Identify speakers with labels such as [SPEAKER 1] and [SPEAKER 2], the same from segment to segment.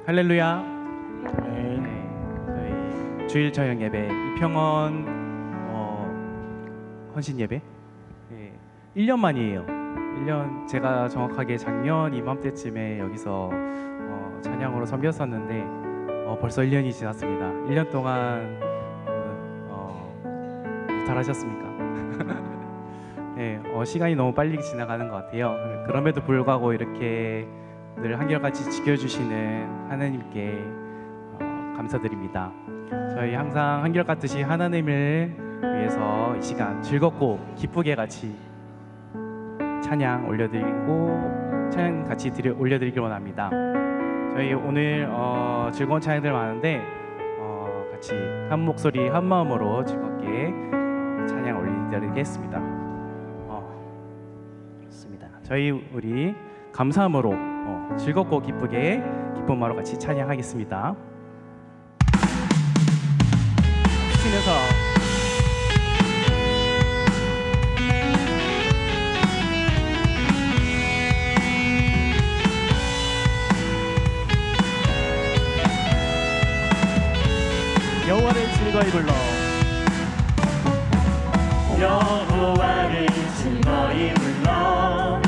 [SPEAKER 1] 할렐루야.
[SPEAKER 2] 아멘.
[SPEAKER 1] 네, 저희 주일 저녁 예배 이평원 헌신 예배 1년 만이에요. 1년 제가 정확하게 작년 이맘때쯤에 여기서 찬양으로 섬겼었는데 벌써 1년이 지났습니다. 1년 동안 무탈하셨습니까? 네, 시간이 너무 빨리 지나가는 것 같아요. 그럼에도 불구하고 이렇게 늘 한결같이 지켜주시는 하나님께 감사드립니다. 저희 항상 한결같듯이 하나님을 위해서 이 시간 즐겁고 기쁘게 같이 찬양 올려드리고 찬양 같이 올려드리길 원합니다. 저희 오늘 즐거운 찬양들 많은데 같이 한 목소리 한 마음으로 즐겁게 찬양 올려드리겠습니다. 좋습니다. 저희 우리 감사함으로 즐겁고 기쁘게 기쁜 마음으로 같이 찬양하겠습니다. 신에서 여호와를 즐거이 불러
[SPEAKER 2] 여호와를 즐거이 불러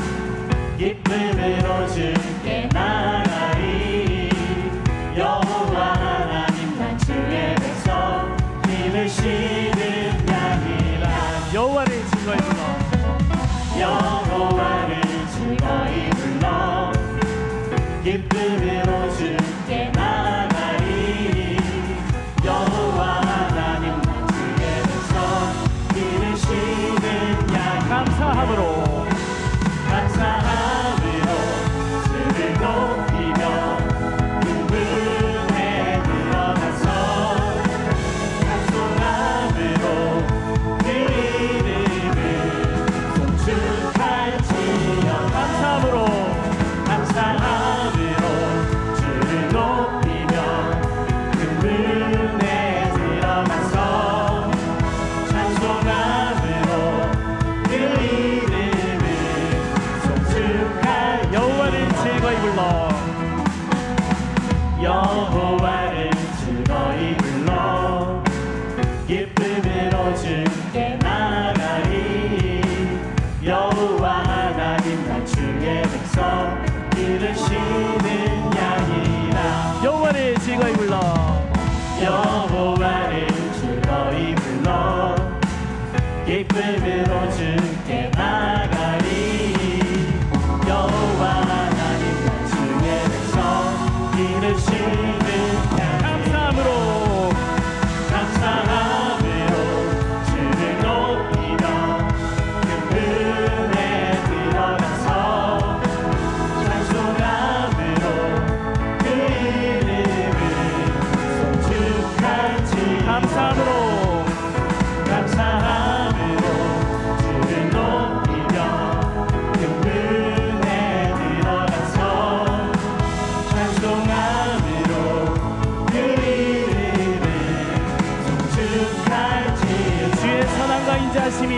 [SPEAKER 2] 기쁨으로 주께 나가리. 여호와 하나님 난 주의 백성 힘을 싣는 양이라.
[SPEAKER 1] 여호와를 즐거이 불러
[SPEAKER 2] 여호와를 즐거이 불러 기쁨으로 주께 나가리. 여호와 하나님 난 주의 백성 힘을 싣는 양.
[SPEAKER 1] 감사함으로
[SPEAKER 2] 감사함으로 주를 높이며 그분에 들어가서 찬송함으로 그 이름을 송축할지어다. 감사함으로 주를 높이며 그분에 들어가서 찬송함으로 그 이름을 송축할.
[SPEAKER 1] 여호와를 즐거이 불러
[SPEAKER 2] 여호와를 즐거이 불러 기쁨으로 주께 나가리. 여호와 하나님 난 주의 백성 이를 싣는 양이라.
[SPEAKER 1] 여호와를 즐거이 불러
[SPEAKER 2] 여호와를 즐거이 불러 기쁨으로 주께 나가리. 여호와 하나님 난 주의 백성 이를 싣는 양.
[SPEAKER 1] 감사함으로
[SPEAKER 2] 감사함으로 주를 높이며 그분에 들어가서 찬송함으로 그 이름을 송축할지.
[SPEAKER 1] 감사함으로
[SPEAKER 2] 감사함으로 주를 높이며 그분에 들어가서 찬송함으로 그 이름을 송축할지.
[SPEAKER 1] 주의 선함과 인자하심이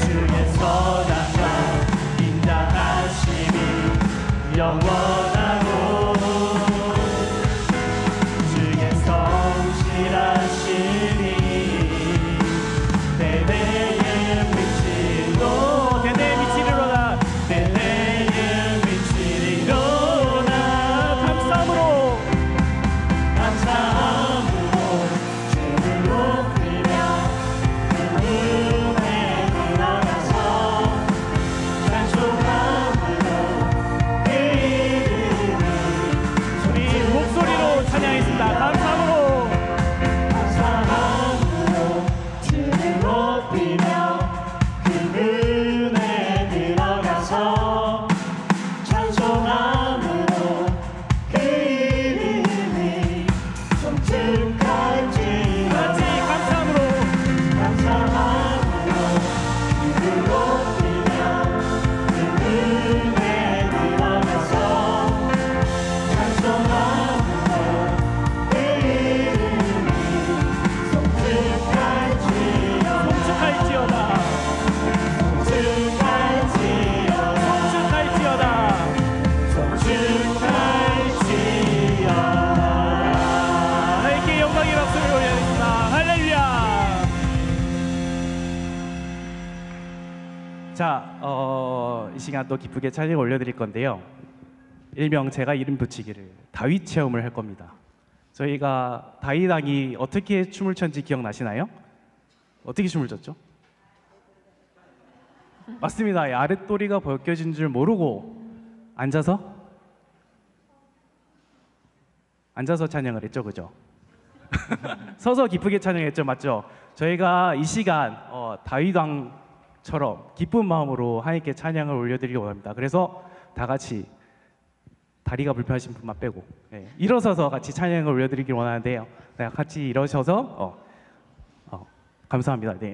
[SPEAKER 2] 주의 선함과 인자하심이 영원하고 주의 성실하심이 대대에 미치리로.
[SPEAKER 1] 대대에 미치리로다.
[SPEAKER 2] 대대에 미치리로다.
[SPEAKER 1] 감사함으로
[SPEAKER 2] 감사함으로 주를 높이며 그분에 들어가서 찬송함으로 그 이름을
[SPEAKER 1] 자, 이 시간 또 기쁘게 찬양 올려드릴 건데요. 일명 제가 이름 붙이기를 다윗 체험을 할 겁니다. 저희가 다윗 왕이 어떻게 춤을 췄는지 기억나시나요? 어떻게 춤을 췄죠? 맞습니다. 아랫도리가 벗겨진 줄 모르고 앉아서 찬양을 했죠, 그죠? 서서 기쁘게 찬양했죠, 맞죠? 저희가 이 시간 다윗 왕처럼 기쁜 마음으로 하나님께 찬양을 올려드리기 원합니다. 그래서 다 같이 다리가 불편하신 분만 빼고 일어서서 같이 찬양을 올려드리기 원하는데요. 같이 일어서서 감사합니다. 네.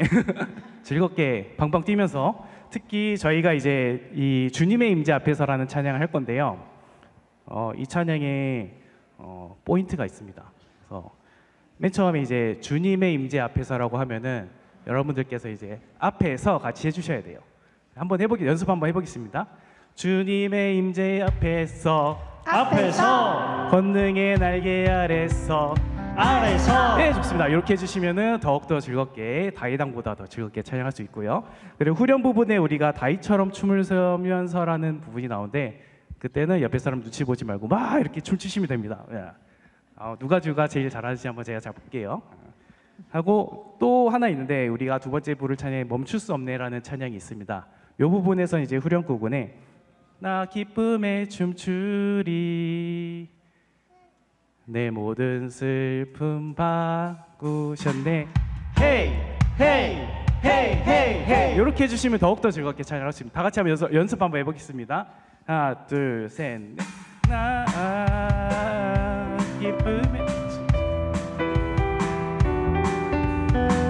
[SPEAKER 1] 즐겁게 방방 뛰면서 특히 저희가 이제 이 주님의 임재 앞에서라는 찬양을 할 건데요. 이 찬양에 포인트가 있습니다. 그래서 맨 처음에 이제 주님의 임재 앞에서라고 하면은 여러분들께서 이제 앞에서 같이 해주셔야 돼요. 한번 연습 한번 해보겠습니다. 주님의 임재 앞에서 권능의 날개 아래서 네, 좋습니다. 이렇게 해주시면은 더욱더 즐겁게 다윗왕보다 더 즐겁게 찬양할 수 있고요. 그리고 후렴 부분에 우리가 다윗처럼 춤을 서면서라는 부분이 나오는데 그때는 옆에 사람 눈치 보지 말고 막 이렇게 춤추시면 됩니다. 누가 제일 잘하는지 한번 제가 볼게요. 하고 또 하나 있는데 우리가 두 번째 부를 찬양에 멈출 수 없네라는 찬양이 있습니다. 이 부분에서 이제 후렴 부분에 나 기쁨에 춤추리 내 모든 슬픔 바꾸셨네 헤이 헤이 헤이 헤이 헤이 이렇게 해주시면 더욱더 즐겁게 찬양할 수 있습니다. 다 같이 한번 연습 한번 해보겠습니다. 하나 둘 셋 넷 나 기쁨에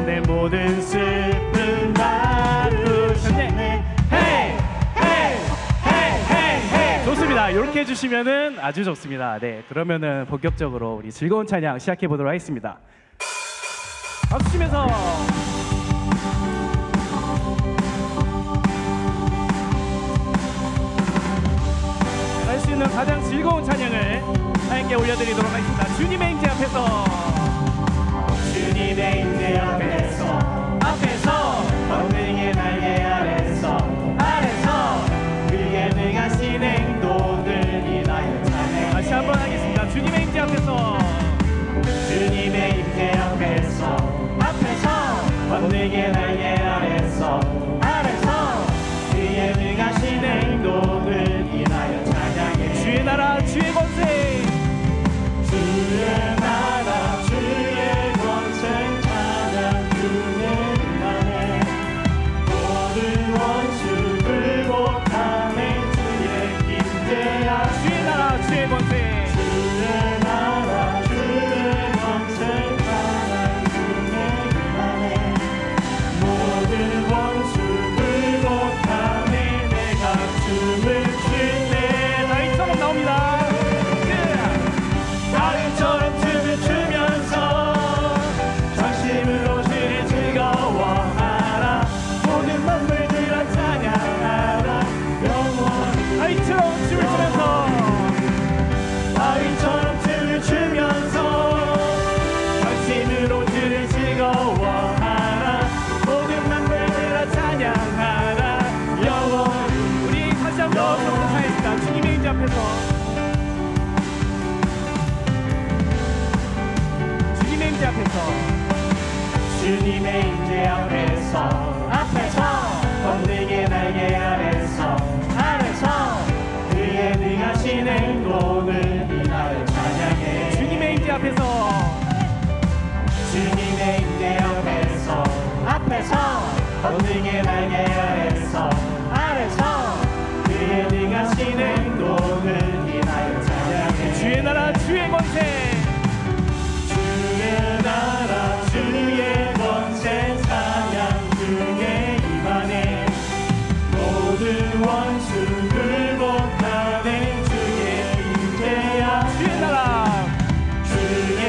[SPEAKER 1] 내 모든 슬픔 바꾸셨네 헤이 헤이 헤이 헤이 헤이 좋습니다. 이렇게 해주시면은 아주 좋습니다. 네, 그러면은 본격적으로 우리 즐거운 찬양 시작해 보도록 하겠습니다. 박수 치면서 할 수 있는 가장 즐거운 찬양을 하나님께 올려드리도록 하겠습니다. 주님의 임재 앞에서 주님의 임재 앞에서 권능의 날개 아래서 그의 능하신 행동을 인하여 찬양 다시 한번 하겠습니다. 주님의 임재 앞에서 주님의 임재 앞에서 권능의 날개 아래서 그의 능하신 행동을 인하여 찬양해 주의 나라 주의 권세 주의 나라 주의 권세 찬양 주의 임하네 모든 원수 굴복하네 주의 임재야 주의 나라 주의 권세 주의 나라 주의 권세 찬양 주의 임하네 모든 원수 굴복하네 내가 춤을 출때 다윗처럼 나옵니다. 다윗처럼 춤을 추면서 전심으로 주를 즐거워하라 모든 만물들아 찬양하라 영원히 다윗처럼 춤을 추면서 전심으로 주를 즐거워하라 모든 만물들아 찬양하라 영원히 우리 다시 한번 찬양했습니다. 주님의 임재 앞에서 주님의 임재 앞에서 권능의 날개 아래서 그의 능하신 행동을 인하여 찬양해 주님의 임재 앞에서 권능의 날개 아래서 그의 능하신 행동을 인하여 찬양해 주의 나라 주의 권세 주의 나라 주의 권세 찬양 주의 임하네 모든 원수 굴복하네 주의 임재야 주의 나라 주의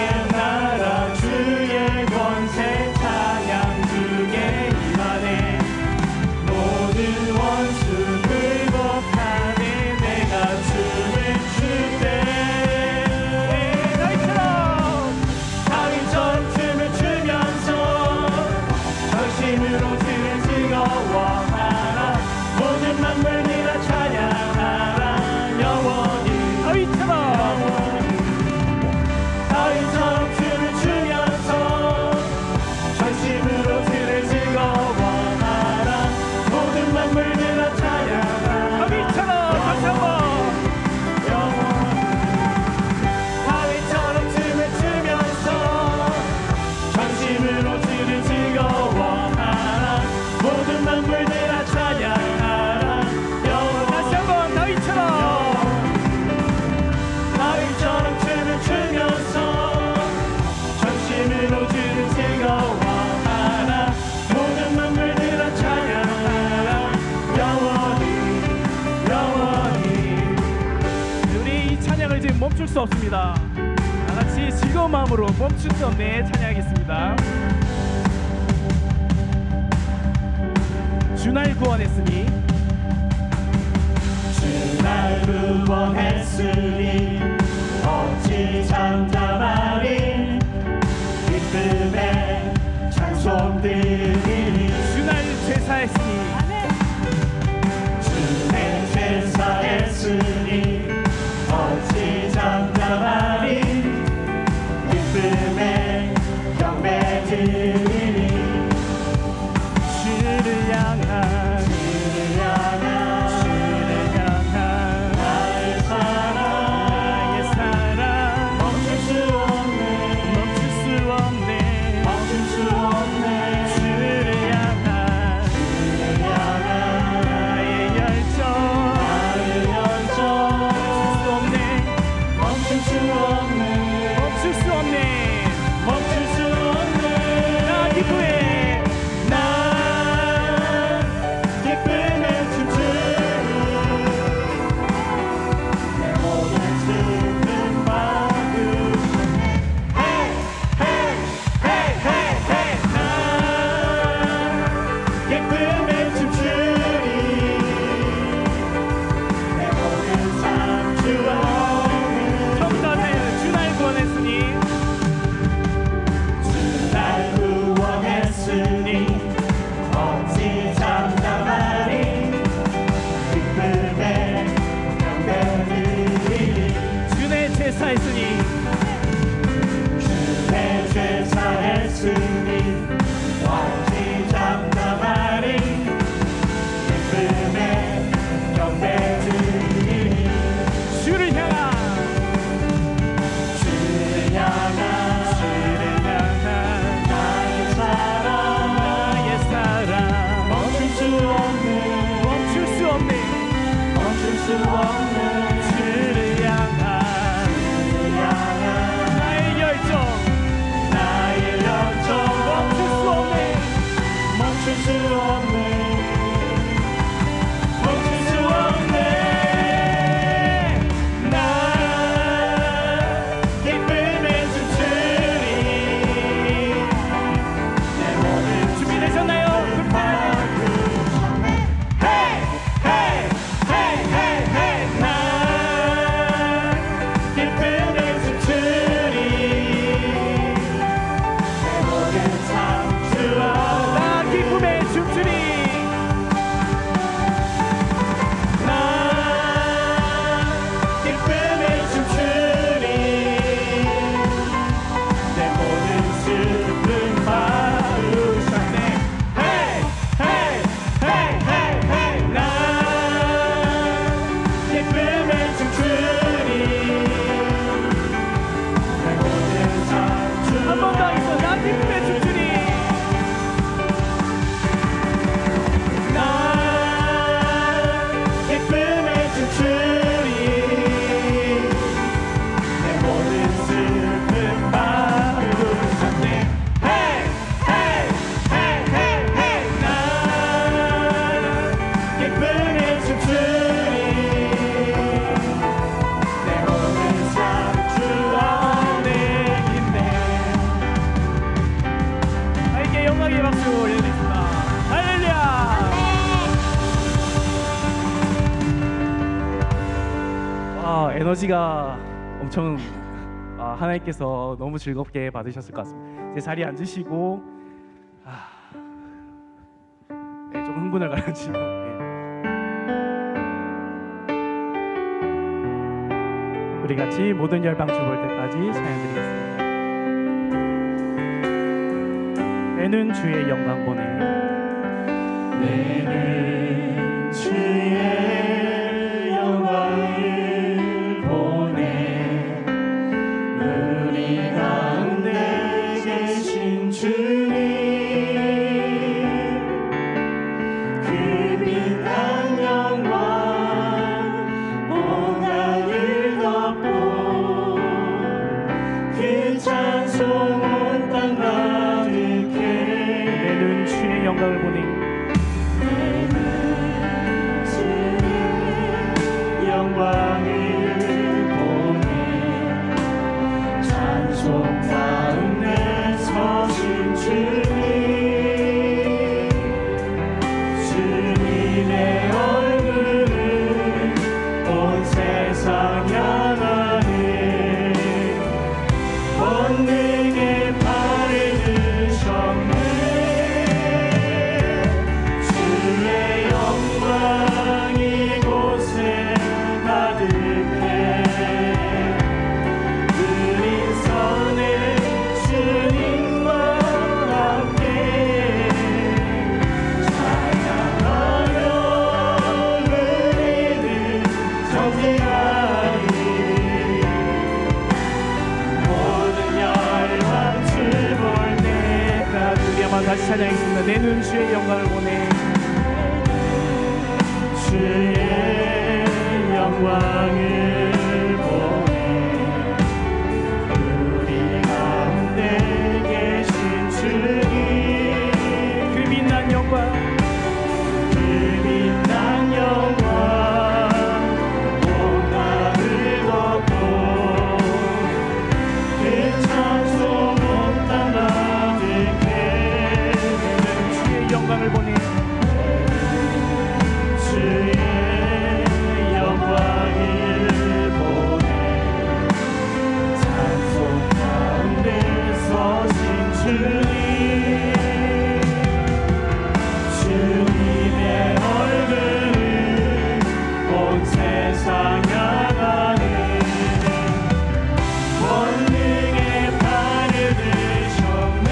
[SPEAKER 1] 권세 찬양 주의 임하네 모든 원수 굴복하네 내가 춤을 출때 이 찬양을 이제 멈출 수 없습니다. 다 같이 즐거운 마음으로 멈출 수 없네 찬양하겠습니다. 주 날 구원했으니
[SPEAKER 2] 주 날 구원했으니 어찌 잠잠하리 기쁨에 찬송 드리리
[SPEAKER 1] 주 날 죄사했으니
[SPEAKER 2] 주의 죄사했으니 어찌 잠잠하리 기쁨에 경배 드리리
[SPEAKER 1] 주를 향한 나의 사랑
[SPEAKER 2] 멈출 수 없네
[SPEAKER 1] 주를 향한 나의 열정 멈출 수 없네 나 기쁘네
[SPEAKER 2] 나 기쁨에 춤추니 내 모든 슬픔 바꾸셨네 나 기쁨에 춤추니 내 모든 삶 주와
[SPEAKER 1] 청사자여 주 날 구원했으니
[SPEAKER 2] 날 구원했으니 어찌 잠잠하리 기쁨에 경배드리리
[SPEAKER 1] 주의 제사했으니
[SPEAKER 2] 주의 죄사했으니 어찌 잠잠하리 기쁨에 경배드리리
[SPEAKER 1] 주를 향한
[SPEAKER 2] 주를 향한 나의 사랑 멈출 수 없네
[SPEAKER 1] 주를 향한 나의 열정
[SPEAKER 2] 멈출 수 없네 나 기쁨에 춤추리 내 모든
[SPEAKER 1] 준비되셨나요?
[SPEAKER 2] 나 기쁨에 춤추리 내 모든 삶 주와
[SPEAKER 1] 나 기쁨에 춤추리
[SPEAKER 2] 나 기쁨에 춤추리 내 모든 슬픔 바꾸셨네 나 기쁨에 춤추리 내 모든 삶 주와
[SPEAKER 1] 한 번 더 하겠어 나 기쁨에 춤추리
[SPEAKER 2] 나 기쁨에 춤추리 내 모든 슬픔 바꾸셨네 나 기쁨에 춤추리 내 모든 삶 주 안에 있네
[SPEAKER 1] 하나님께 영광의 박수 올려드리겠습니다. 할렐루야. 에너지가 엄청 하나님께서 너무 즐겁게 받으셨을 것 같습니다. 이제 자리에 앉으시고 네, 좀 흥분을 가라앉히고 우리 같이 모든 열방 주볼 때까지 찬양드리겠습니다. 내는 주의 영광 보내
[SPEAKER 2] 내는 주의 영광을 보내 우리 가운데 계신 주님 그 빛난 영광 온 하늘 덮고 그 찬송 온 땅 가득해
[SPEAKER 1] 내는 주의 영광을 보내
[SPEAKER 2] 영광을
[SPEAKER 1] 내 눈 주의 영광을 보네.
[SPEAKER 2] 주의 영광을 보네. 우리 가운데 계신 주님
[SPEAKER 1] 그 빛난 영광
[SPEAKER 2] 그 빛난 영광 온 하늘 덮고 그 찬송 온 땅 가득해
[SPEAKER 1] 주의 영광을 보네.
[SPEAKER 2] 주의 영광을 보내 찬송 가운데 서신 주님 주님의 얼굴을 온 세상 향하는 권능의 팔을 드셨네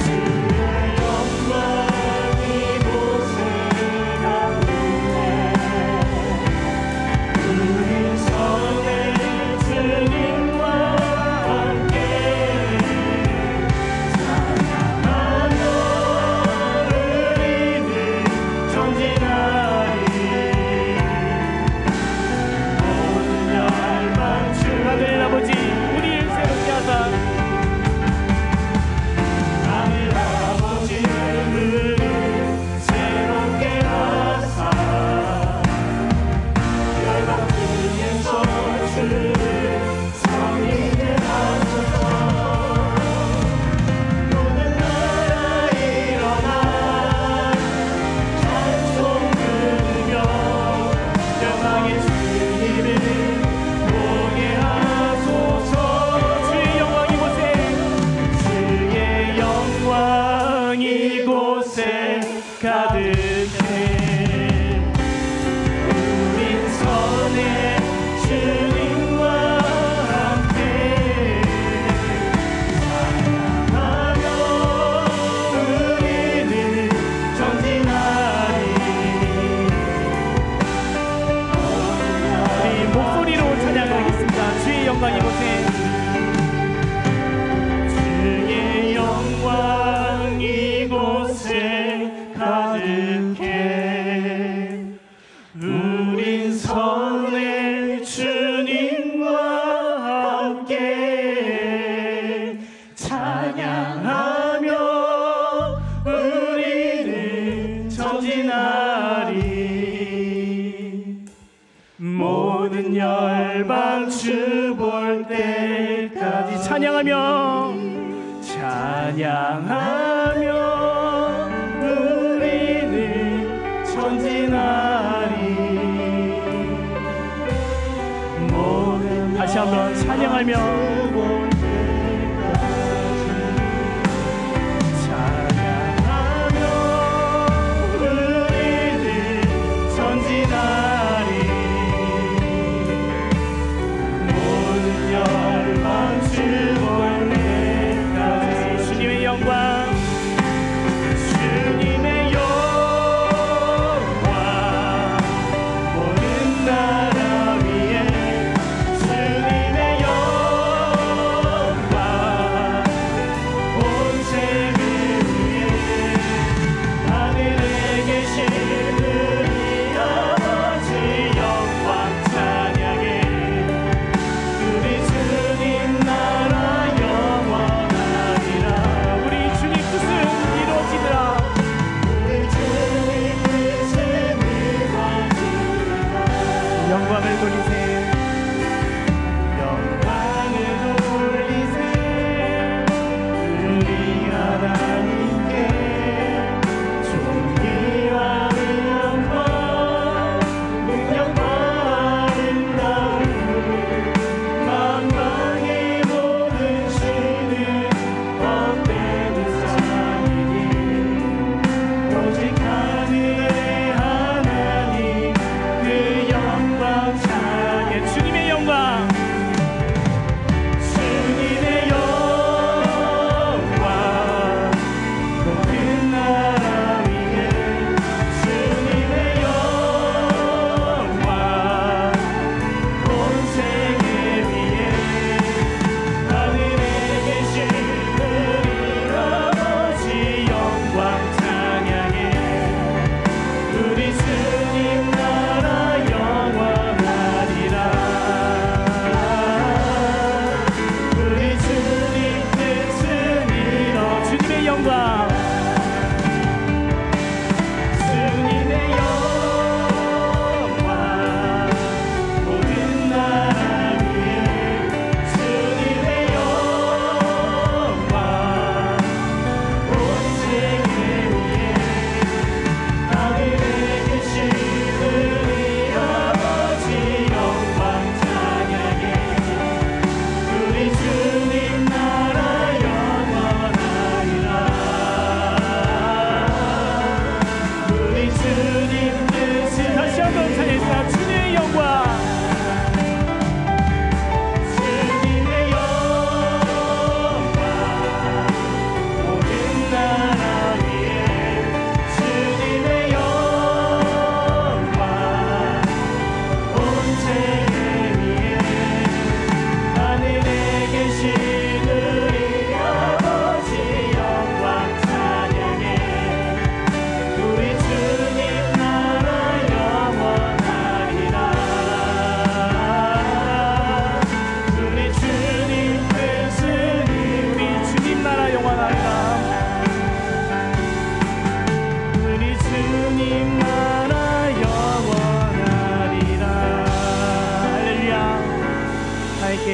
[SPEAKER 2] 주의 영광 이곳에 가득해 우리 선의 주님과 함께 찬양하며 우리는 전진하리 모든 열방
[SPEAKER 1] 하늘 아버지 우리를 새롭게 하사
[SPEAKER 2] 하늘 아버지 우리를 새롭게 하사 열방 중에서 주를 성인을 하소서 모든 나라 일어나 찬송 부르며 영광의 주님을 보게 하소서
[SPEAKER 1] 주의 영광 이곳에
[SPEAKER 2] 주의 영광 이곳에 가득해 우린 선의 주님과 함께 찬양하며 우리는 전진하리
[SPEAKER 1] 우리 목소리로 찬양하겠습니다. 주의 영광 이곳에
[SPEAKER 2] 주의 영광 이곳에 가득해 우린 선의 주님과 함께 찬양하며 우리는 전진하리 모든 열방 주 볼 때까지
[SPEAKER 1] 찬양하며
[SPEAKER 2] 우리는 전진하리 모든
[SPEAKER 1] 다시 한번 찬양하며
[SPEAKER 2] 볼 때까지 찬양하며 우리는 전진하리 모든 열방 주 볼 때까지
[SPEAKER 1] 주님의 영광
[SPEAKER 2] 주님의 영광 모든 나라 위에 주님의 영광 온 세계 위에 하늘에 계신 우리 아버지 영광 찬양해 우리 주님 나라 영원하리라
[SPEAKER 1] 우리 주님 뜻은 이루어지더라.
[SPEAKER 2] 우리 주님 뜻은 이루어지리라
[SPEAKER 1] 영광을 돌리세
[SPEAKER 2] 영광을 돌리세 우리 하나님께 존귀와 영광 능력과 아름다움 만방의 모든 신은 헛되는 사이니 오직 하늘의 하나님 그 영광 찬양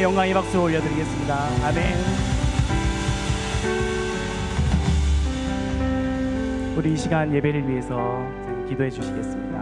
[SPEAKER 1] 영광의 박수 올려드리겠습니다. 아멘. 우리 이 시간 예배를 위해서 기도해 주시겠습니다.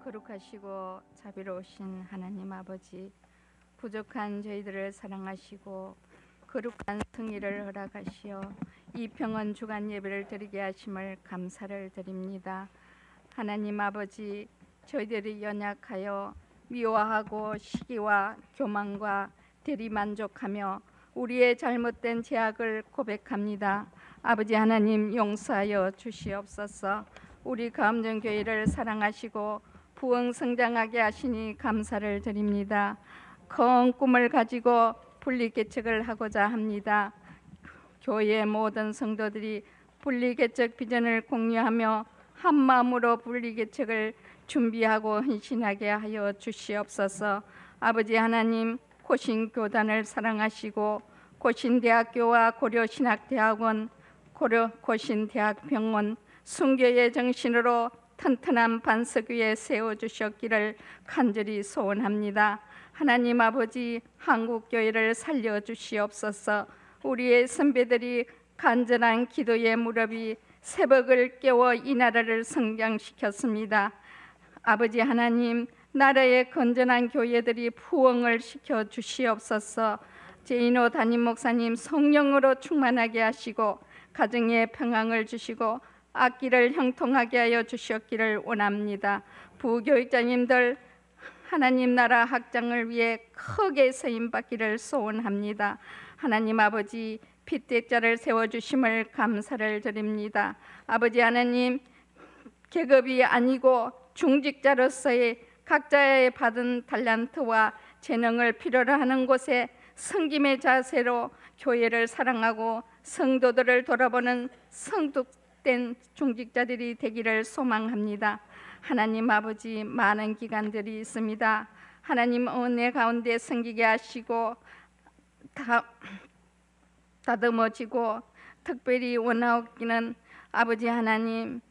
[SPEAKER 3] 거룩하시고 자비로우신 하나님 아버지, 부족한 저희들을 사랑하시고 거룩한 승리를 허락하시어 이 평온 주간 예배를 드리게 하심을 감사를 드립니다. 하나님 아버지, 저희들이 연약하여 미워하고 시기와 교만과 대리만족하며 우리의 잘못된 죄악을 고백합니다. 아버지 하나님, 용서하여 주시옵소서. 우리 가음정교회를 사랑하시고 부흥성장하게 하시니 감사를 드립니다. 큰 꿈을 가지고 분리개척을 하고자 합니다. 교회의 모든 성도들이 분리개척 비전을 공유하며 한마음으로 분리개척을 준비하고 헌신하게 하여 주시옵소서. 아버지 하나님, 고신교단을 사랑하시고 고신대학교와 고려신학대학원, 고신대학병원, 순교의 정신으로 튼튼한 반석 위에 세워주셨기를 간절히 소원합니다. 하나님 아버지, 한국교회를 살려주시옵소서. 우리의 선배들이 간절한 기도의 무렵이 새벽을 깨워 이 나라를 성장시켰습니다. 아버지 하나님, 나라의 건전한 교회들이 부흥을 시켜 주시옵소서. 제인호 담임 목사님 성령으로 충만하게 하시고 가정에 평안을 주시고 악기를 형통하게 하여 주셨기를 원합니다. 부교육자님들, 하나님 나라 확장을 위해 크게 쓰임받기를 소원합니다. 하나님 아버지, 핏대자를 세워주심을 감사를 드립니다. 아버지 하나님, 계급이 아니고 중직자로서의 각자의 받은 달란트와 재능을 필요로 하는 곳에 섬김의 자세로 교회를 사랑하고 성도들을 돌아보는 성숙된 중직자들이 되기를 소망합니다. 하나님 아버지, 많은 기관들이 있습니다. 하나님 은혜 가운데 섬기게 하시고 다듬어지고 특별히 원하옵기는 아버지 하나님,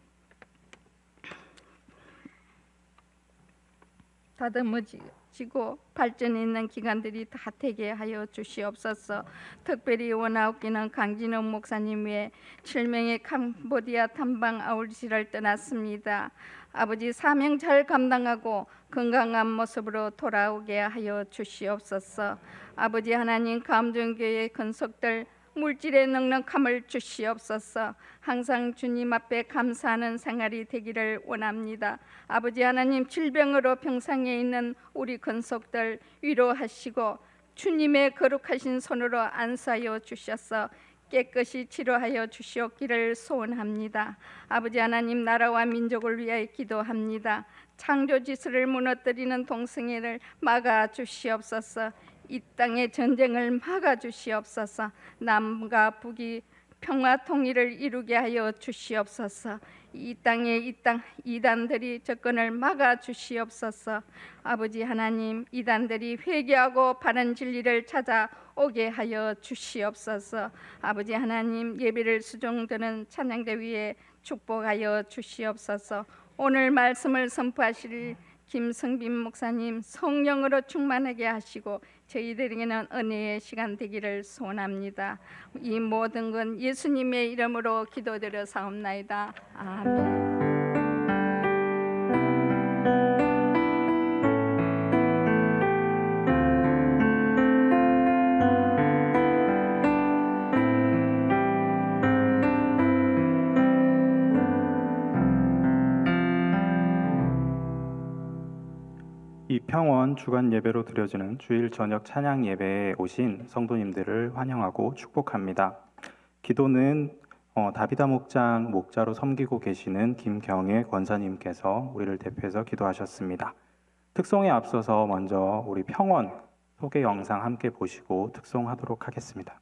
[SPEAKER 3] 다듬어지고 발전 있는 기관들이 다 되게 하여 주시옵소서. 특별히 원하옵기는 강진호 목사님 외에 7명의 캄보디아 탐방 아울지를 떠났습니다. 아버지, 사명 잘 감당하고 건강한 모습으로 돌아오게 하여 주시옵소서. 아버지 하나님, 감정교회 건속들 물질의 넉넉함을 주시옵소서. 항상 주님 앞에 감사하는 생활이 되기를 원합니다. 아버지 하나님, 질병으로 병상에 있는 우리 건속들 위로하시고 주님의 거룩하신 손으로 안수하여 주셔서 깨끗이 치료하여 주시옵기를 소원합니다. 아버지 하나님, 나라와 민족을 위하여 기도합니다. 창조지수를 무너뜨리는 동성애를 막아 주시옵소서. 이 땅의 전쟁을 막아 주시옵소서. 남과 북이 평화 통일을 이루게 하여 주시옵소서. 이 땅에 이단들이 접근을 막아 주시옵소서. 아버지 하나님, 이단들이 회개하고 바른 진리를 찾아오게 하여 주시옵소서. 아버지 하나님, 예배를 수종드는 찬양대 위에 축복하여 주시옵소서. 오늘 말씀을 선포하실 김성빈 목사님 성령으로 충만하게 하시고 저희들에게는 은혜의 시간 되기를 소원합니다. 이 모든 건 예수님의 이름으로 기도드려 사옵나이다. 아멘.
[SPEAKER 4] 이 평원 주간 예배로 드려지는 주일 저녁 찬양 예배에 오신 성도님들을 환영하고 축복합니다. 기도는 다비다 목장 목자로 섬기고 계시는 김경애 권사님께서 우리를 대표해서 기도하셨습니다. 특송에 앞서서 먼저 우리 평원 소개 영상 함께 보시고 특송하도록 하겠습니다.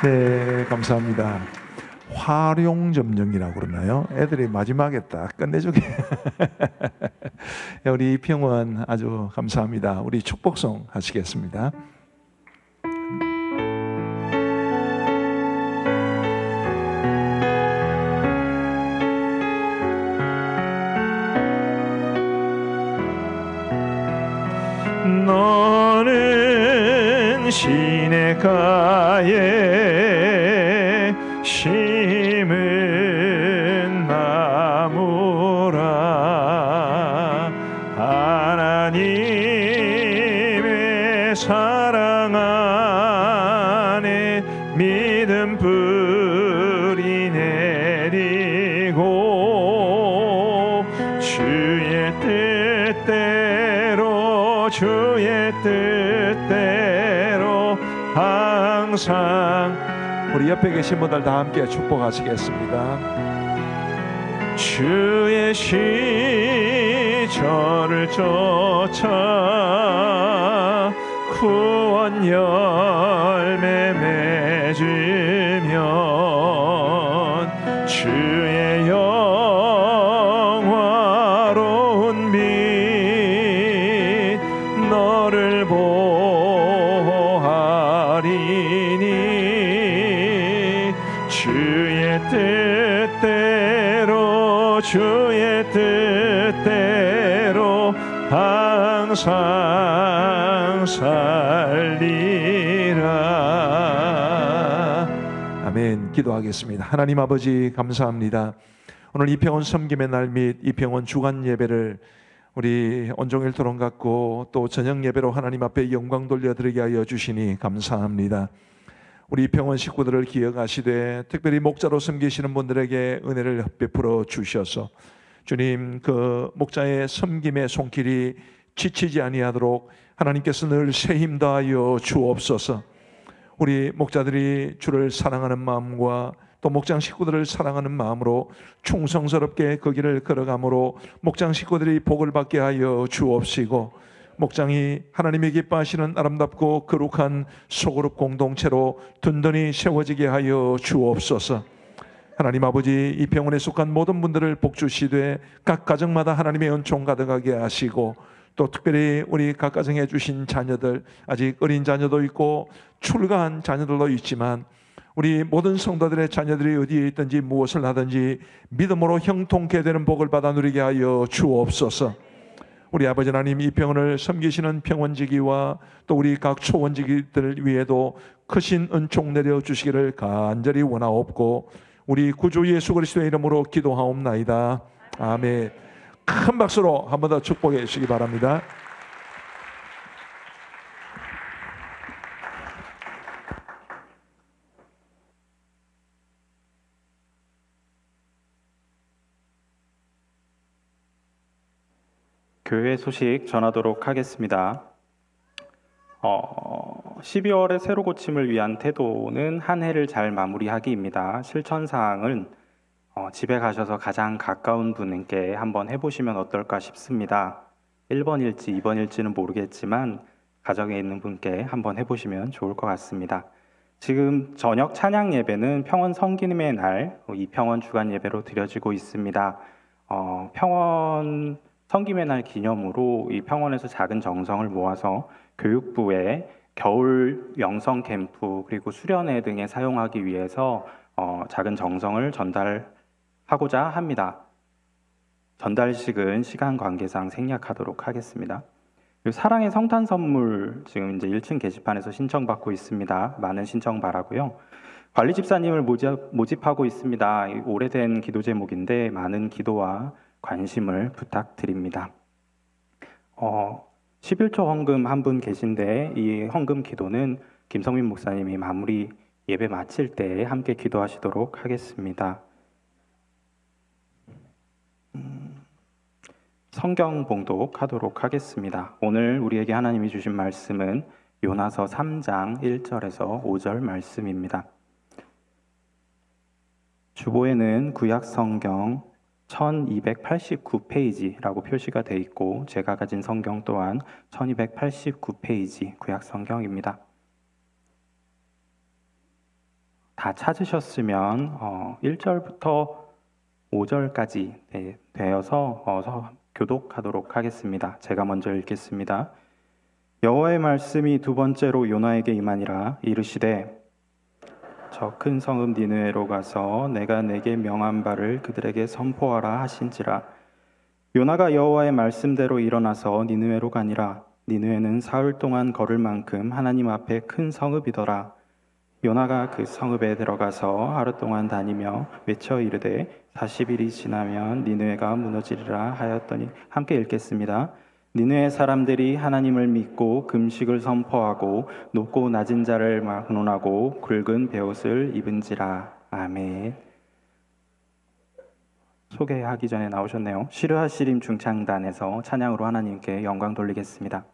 [SPEAKER 5] 네, 감사합니다. 활용점령이라고 그러나요? 애들이 마지막에 딱 끝내주게. 우리 이평원 아주 감사합니다. 우리 축복송 하시겠습니다.
[SPEAKER 2] 너는 시냇가에 심은 나무라 하나님의 사랑 안에 믿음 뿌리 내리고 주의 뜻대로 주의 뜻대로 항상
[SPEAKER 5] 우리 옆에 계신 분들 다 함께 축복하시겠습니다.
[SPEAKER 2] 주의 시절을 쫓아 구원 열매 맺으면 주의 영화로운 빛 너를 보호하리니 주의 뜻대로 주의 뜻대로 항상 살리라.
[SPEAKER 5] 아멘. 기도하겠습니다. 하나님 아버지 감사합니다. 오늘 이평원 섬김의 날 및 이평원 주간 예배를 우리 온종일 토론 갖고 또 저녁 예배로 하나님 앞에 영광 돌려드리게 하여 주시니 감사합니다. 우리 이평원 식구들을 기억하시되 특별히 목자로 섬기시는 분들에게 은혜를 베풀어 주셔서 주님 그 목자의 섬김의 손길이 지치지 아니하도록 하나님께서 늘 새 힘 다하여 주옵소서. 우리 목자들이 주를 사랑하는 마음과 또 목장 식구들을 사랑하는 마음으로 충성스럽게 그 길을 걸어가므로 목장 식구들이 복을 받게 하여 주옵시고 목장이 하나님의 기뻐하시는 아름답고 거룩한 소그룹 공동체로 든든히 세워지게 하여 주옵소서. 하나님 아버지 이평원에 속한 모든 분들을 복주시되 각 가정마다 하나님의 은총 가득하게 하시고 또 특별히 우리 각 가정에 주신 자녀들 아직 어린 자녀도 있고 출가한 자녀들도 있지만 우리 모든 성도들의 자녀들이 어디에 있든지 무엇을 하든지 믿음으로 형통케 되는 복을 받아 누리게 하여 주옵소서. 우리 아버지 하나님 이평원을 섬기시는 평원지기와 또 우리 각 초원지기들 위에도 크신 은총 내려주시기를 간절히 원하옵고 우리 구주 예수 그리스도의 이름으로 기도하옵나이다. 아멘. 큰 박수로 한 번 더 축복해 주시기 바랍니다.
[SPEAKER 4] 교회 소식 전하도록 하겠습니다. 12월의 새로 고침을 위한 태도는 한 해를 잘 마무리하기입니다. 실천사항은 집에 가셔서 가장 가까운 분께 한번 해보시면 어떨까 싶습니다. 1번일지 2번일지는 모르겠지만 가정에 있는 분께 한번 해보시면 좋을 것 같습니다. 지금 저녁 찬양 예배는 평원 성김의 날 이평원 주간 예배로 드려지고 있습니다. 평원 성김의 날 기념으로 이 평원에서 작은 정성을 모아서 교육부에 겨울 영성 캠프 그리고 수련회 등에 사용하기 위해서 작은 정성을 전달하고자 합니다. 전달식은 시간 관계상 생략하도록 하겠습니다. 그리고 사랑의 성탄 선물 지금 이제 1층 게시판에서 신청받고 있습니다. 많은 신청 바라고요. 관리 집사님을 모집하고 있습니다. 오래된 기도 제목인데 많은 기도와 관심을 부탁드립니다. 11초 헌금 한 분 계신데 이 헌금 기도는 김성민 목사님이 마무리 예배 마칠 때 함께 기도하시도록 하겠습니다. 성경 봉독하도록 하겠습니다. 오늘 우리에게 하나님이 주신 말씀은 요나서 3장 1절에서 5절 말씀입니다. 주보에는 구약 성경 1289페이지라고 표시가 되어 있고 제가 가진 성경 또한 1289페이지 구약 성경입니다. 다 찾으셨으면 1절부터 5절까지 되어서 교독하도록 하겠습니다. 제가 먼저 읽겠습니다. 여호와의 말씀이 두 번째로 요나에게 임하니라. 이르시되 저 큰 성읍 니느웨로 가서 내가 내게 명한 바를 그들에게 선포하라 하신지라. 요나가 여호와의 말씀대로 일어나서 니느웨로 가니라. 니느웨는 사흘 동안 걸을 만큼 하나님 앞에 큰 성읍이더라. 요나가 그 성읍에 들어가서 하루 동안 다니며 외쳐 이르되 40일이 지나면 니느웨가 무너지리라 하였더니, 함께 읽겠습니다. 니느웨 사람들이 하나님을 믿고 금식을 선포하고 높고 낮은 자를 막론하고 굵은 베옷을 입은지라. 아멘. 소개하기 전에 나오셨네요. 시르하시림 중창단에서 찬양으로 하나님께 영광 돌리겠습니다.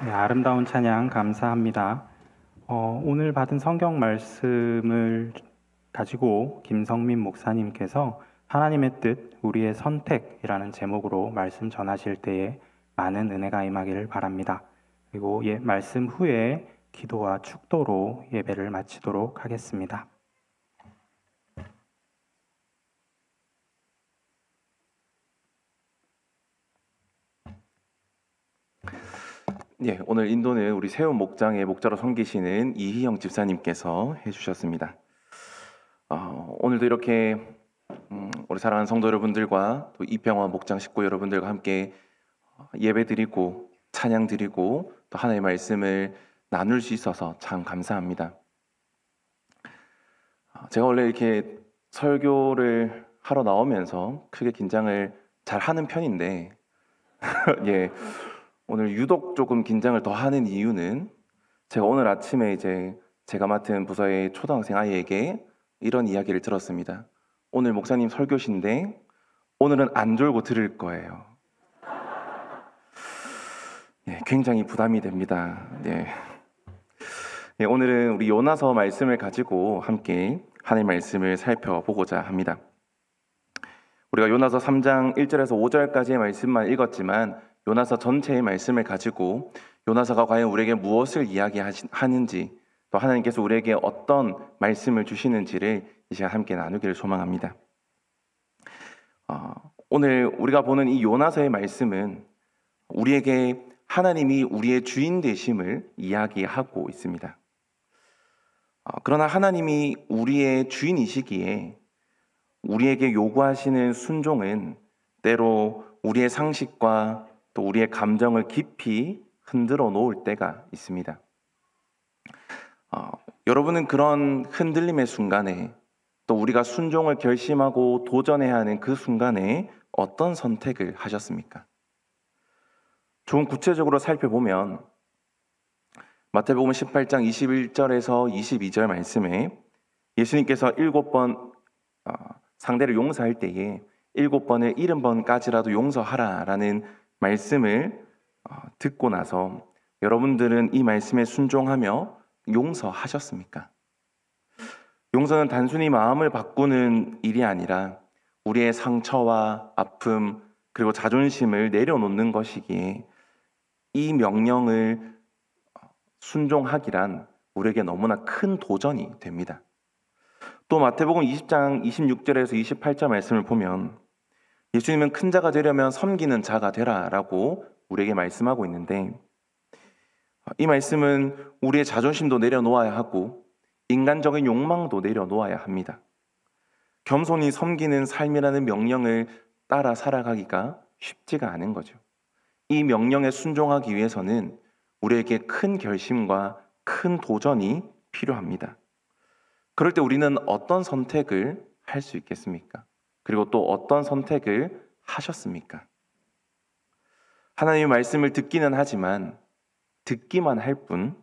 [SPEAKER 4] 네, 아름다운 찬양 감사합니다. 오늘 받은 성경 말씀을 가지고 김성민 목사님께서 하나님의 뜻, 우리의 선택이라는 제목으로 말씀 전하실 때에 많은 은혜가 임하기를 바랍니다. 그리고 말씀 후에 기도와 축도로 예배를 마치도록 하겠습니다.
[SPEAKER 6] 네, 오늘 인도는 우리 세운 목장의 목자로 섬기시는 이희영 집사님께서 해주셨습니다. 오늘도 이렇게 우리 사랑하는 성도 여러분들과 또 이평원 목장 식구 여러분들과 함께 예배드리고 찬양드리고 또 하나님의 말씀을 나눌 수 있어서 참 감사합니다. 제가 원래 이렇게 설교를 하러 나오면서 크게 긴장을 잘 하는 편인데 예, 오늘 유독 조금 긴장을 더 하는 이유는 제가 오늘 아침에 이제 제가 맡은 부서의 초등학생 아이에게 이런 이야기를 들었습니다. 오늘 목사님 설교신데 오늘은 안 졸고 들을 거예요. 예, 굉장히 부담이 됩니다. 네. 예, 오늘은 우리 요나서 말씀을 가지고 함께 하나님의 말씀을 살펴보고자 합니다. 우리가 요나서 3장 1절에서 5절까지의 말씀만 읽었지만 요나서 전체의 말씀을 가지고 요나서가 과연 우리에게 무엇을 이야기하는지 또 하나님께서 우리에게 어떤 말씀을 주시는지를 이 시간 함께 나누기를 소망합니다. 오늘 우리가 보는 이 요나서의 말씀은 우리에게 하나님이 우리의 주인 되심을 이야기하고 있습니다. 그러나 하나님이 우리의 주인이시기에 우리에게 요구하시는 순종은 때로 우리의 상식과 또 우리의 감정을 깊이 흔들어 놓을 때가 있습니다. 여러분은 그런 흔들림의 순간에 또 우리가 순종을 결심하고 도전해야 하는 그 순간에 어떤 선택을 하셨습니까? 좀 구체적으로 살펴보면 마태복음 18장 21절에서 22절 말씀에 예수님께서 7번 상대를 용서할 때에 7번을 70번까지라도 용서하라라는 말씀을 듣고 나서 여러분들은 이 말씀에 순종하며 용서하셨습니까? 용서는 단순히 마음을 바꾸는 일이 아니라 우리의 상처와 아픔 그리고 자존심을 내려놓는 것이기에 이 명령을 순종하기란 우리에게 너무나 큰 도전이 됩니다. 또 마태복음 20장 26절에서 28절 말씀을 보면 예수님은 큰 자가 되려면 섬기는 자가 되라라고 우리에게 말씀하고 있는데 이 말씀은 우리의 자존심도 내려놓아야 하고 인간적인 욕망도 내려놓아야 합니다. 겸손히 섬기는 삶이라는 명령을 따라 살아가기가 쉽지가 않은 거죠. 이 명령에 순종하기 위해서는 우리에게 큰 결심과 큰 도전이 필요합니다. 그럴 때 우리는 어떤 선택을 할 수 있겠습니까? 그리고 또 어떤 선택을 하셨습니까? 하나님의 말씀을 듣기는 하지만 듣기만 할 뿐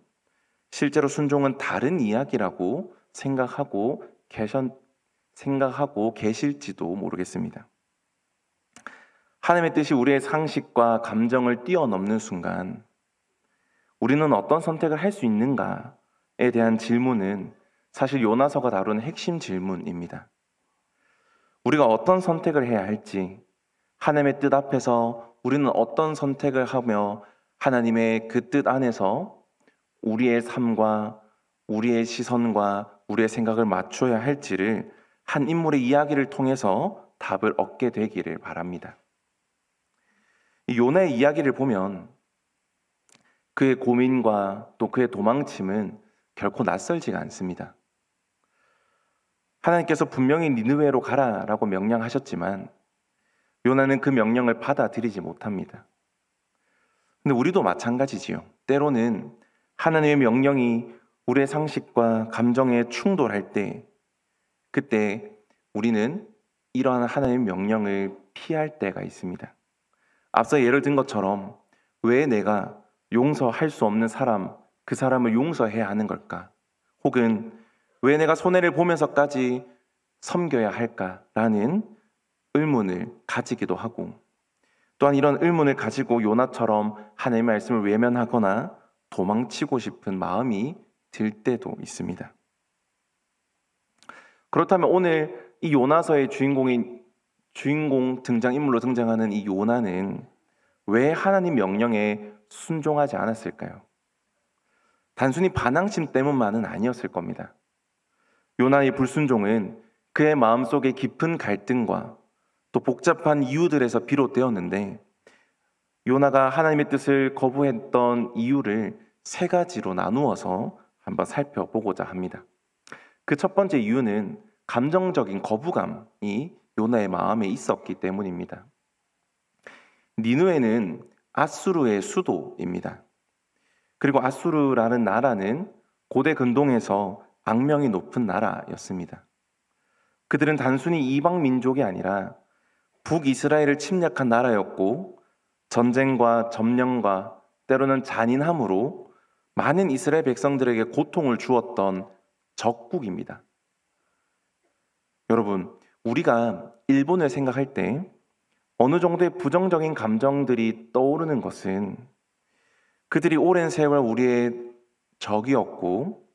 [SPEAKER 6] 실제로 순종은 다른 이야기라고 생각하고 계실지도 모르겠습니다. 하나님의 뜻이 우리의 상식과 감정을 뛰어넘는 순간 우리는 어떤 선택을 할 수 있는가에 대한 질문은 사실 요나서가 다루는 핵심 질문입니다. 우리가 어떤 선택을 해야 할지, 하나님의 뜻 앞에서 우리는 어떤 선택을 하며 하나님의 그 뜻 안에서 우리의 삶과 우리의 시선과 우리의 생각을 맞춰야 할지를 한 인물의 이야기를 통해서 답을 얻게 되기를 바랍니다. 이 요나의 이야기를 보면 그의 고민과 또 그의 도망침은 결코 낯설지가 않습니다. 하나님께서 분명히 니느웨로 가라라고 명령하셨지만 요나는 그 명령을 받아들이지 못합니다. 근데 우리도 마찬가지지요. 때로는 하나님의 명령이 우리의 상식과 감정에 충돌할 때 그때 우리는 이러한 하나님의 명령을 피할 때가 있습니다. 앞서 예를 든 것처럼 왜 내가 용서할 수 없는 사람, 그 사람을 용서해야 하는 걸까? 혹은 왜 내가 손해를 보면서까지 섬겨야 할까라는 의문을 가지기도 하고 또한 이런 의문을 가지고 요나처럼 하나님의 말씀을 외면하거나 도망치고 싶은 마음이 들 때도 있습니다. 그렇다면 오늘 이 요나서의 주인공 등장인물로 등장하는 이 요나는 왜 하나님 명령에 순종하지 않았을까요? 단순히 반항심 때문만은 아니었을 겁니다. 요나의 불순종은 그의 마음속에 깊은 갈등과 또 복잡한 이유들에서 비롯되었는데 요나가 하나님의 뜻을 거부했던 이유를 세 가지로 나누어서 한번 살펴보고자 합니다. 그 첫 번째 이유는 감정적인 거부감이 요나의 마음에 있었기 때문입니다. 니느웨는 아수르의 수도입니다. 그리고 아수르라는 나라는 고대 근동에서 악명이 높은 나라였습니다. 그들은 단순히 이방 민족이 아니라 북이스라엘을 침략한 나라였고 전쟁과 점령과 때로는 잔인함으로 많은 이스라엘 백성들에게 고통을 주었던 적국입니다. 여러분, 우리가 일본을 생각할 때 어느 정도의 부정적인 감정들이 떠오르는 것은 그들이 오랜 세월 우리의 적이었고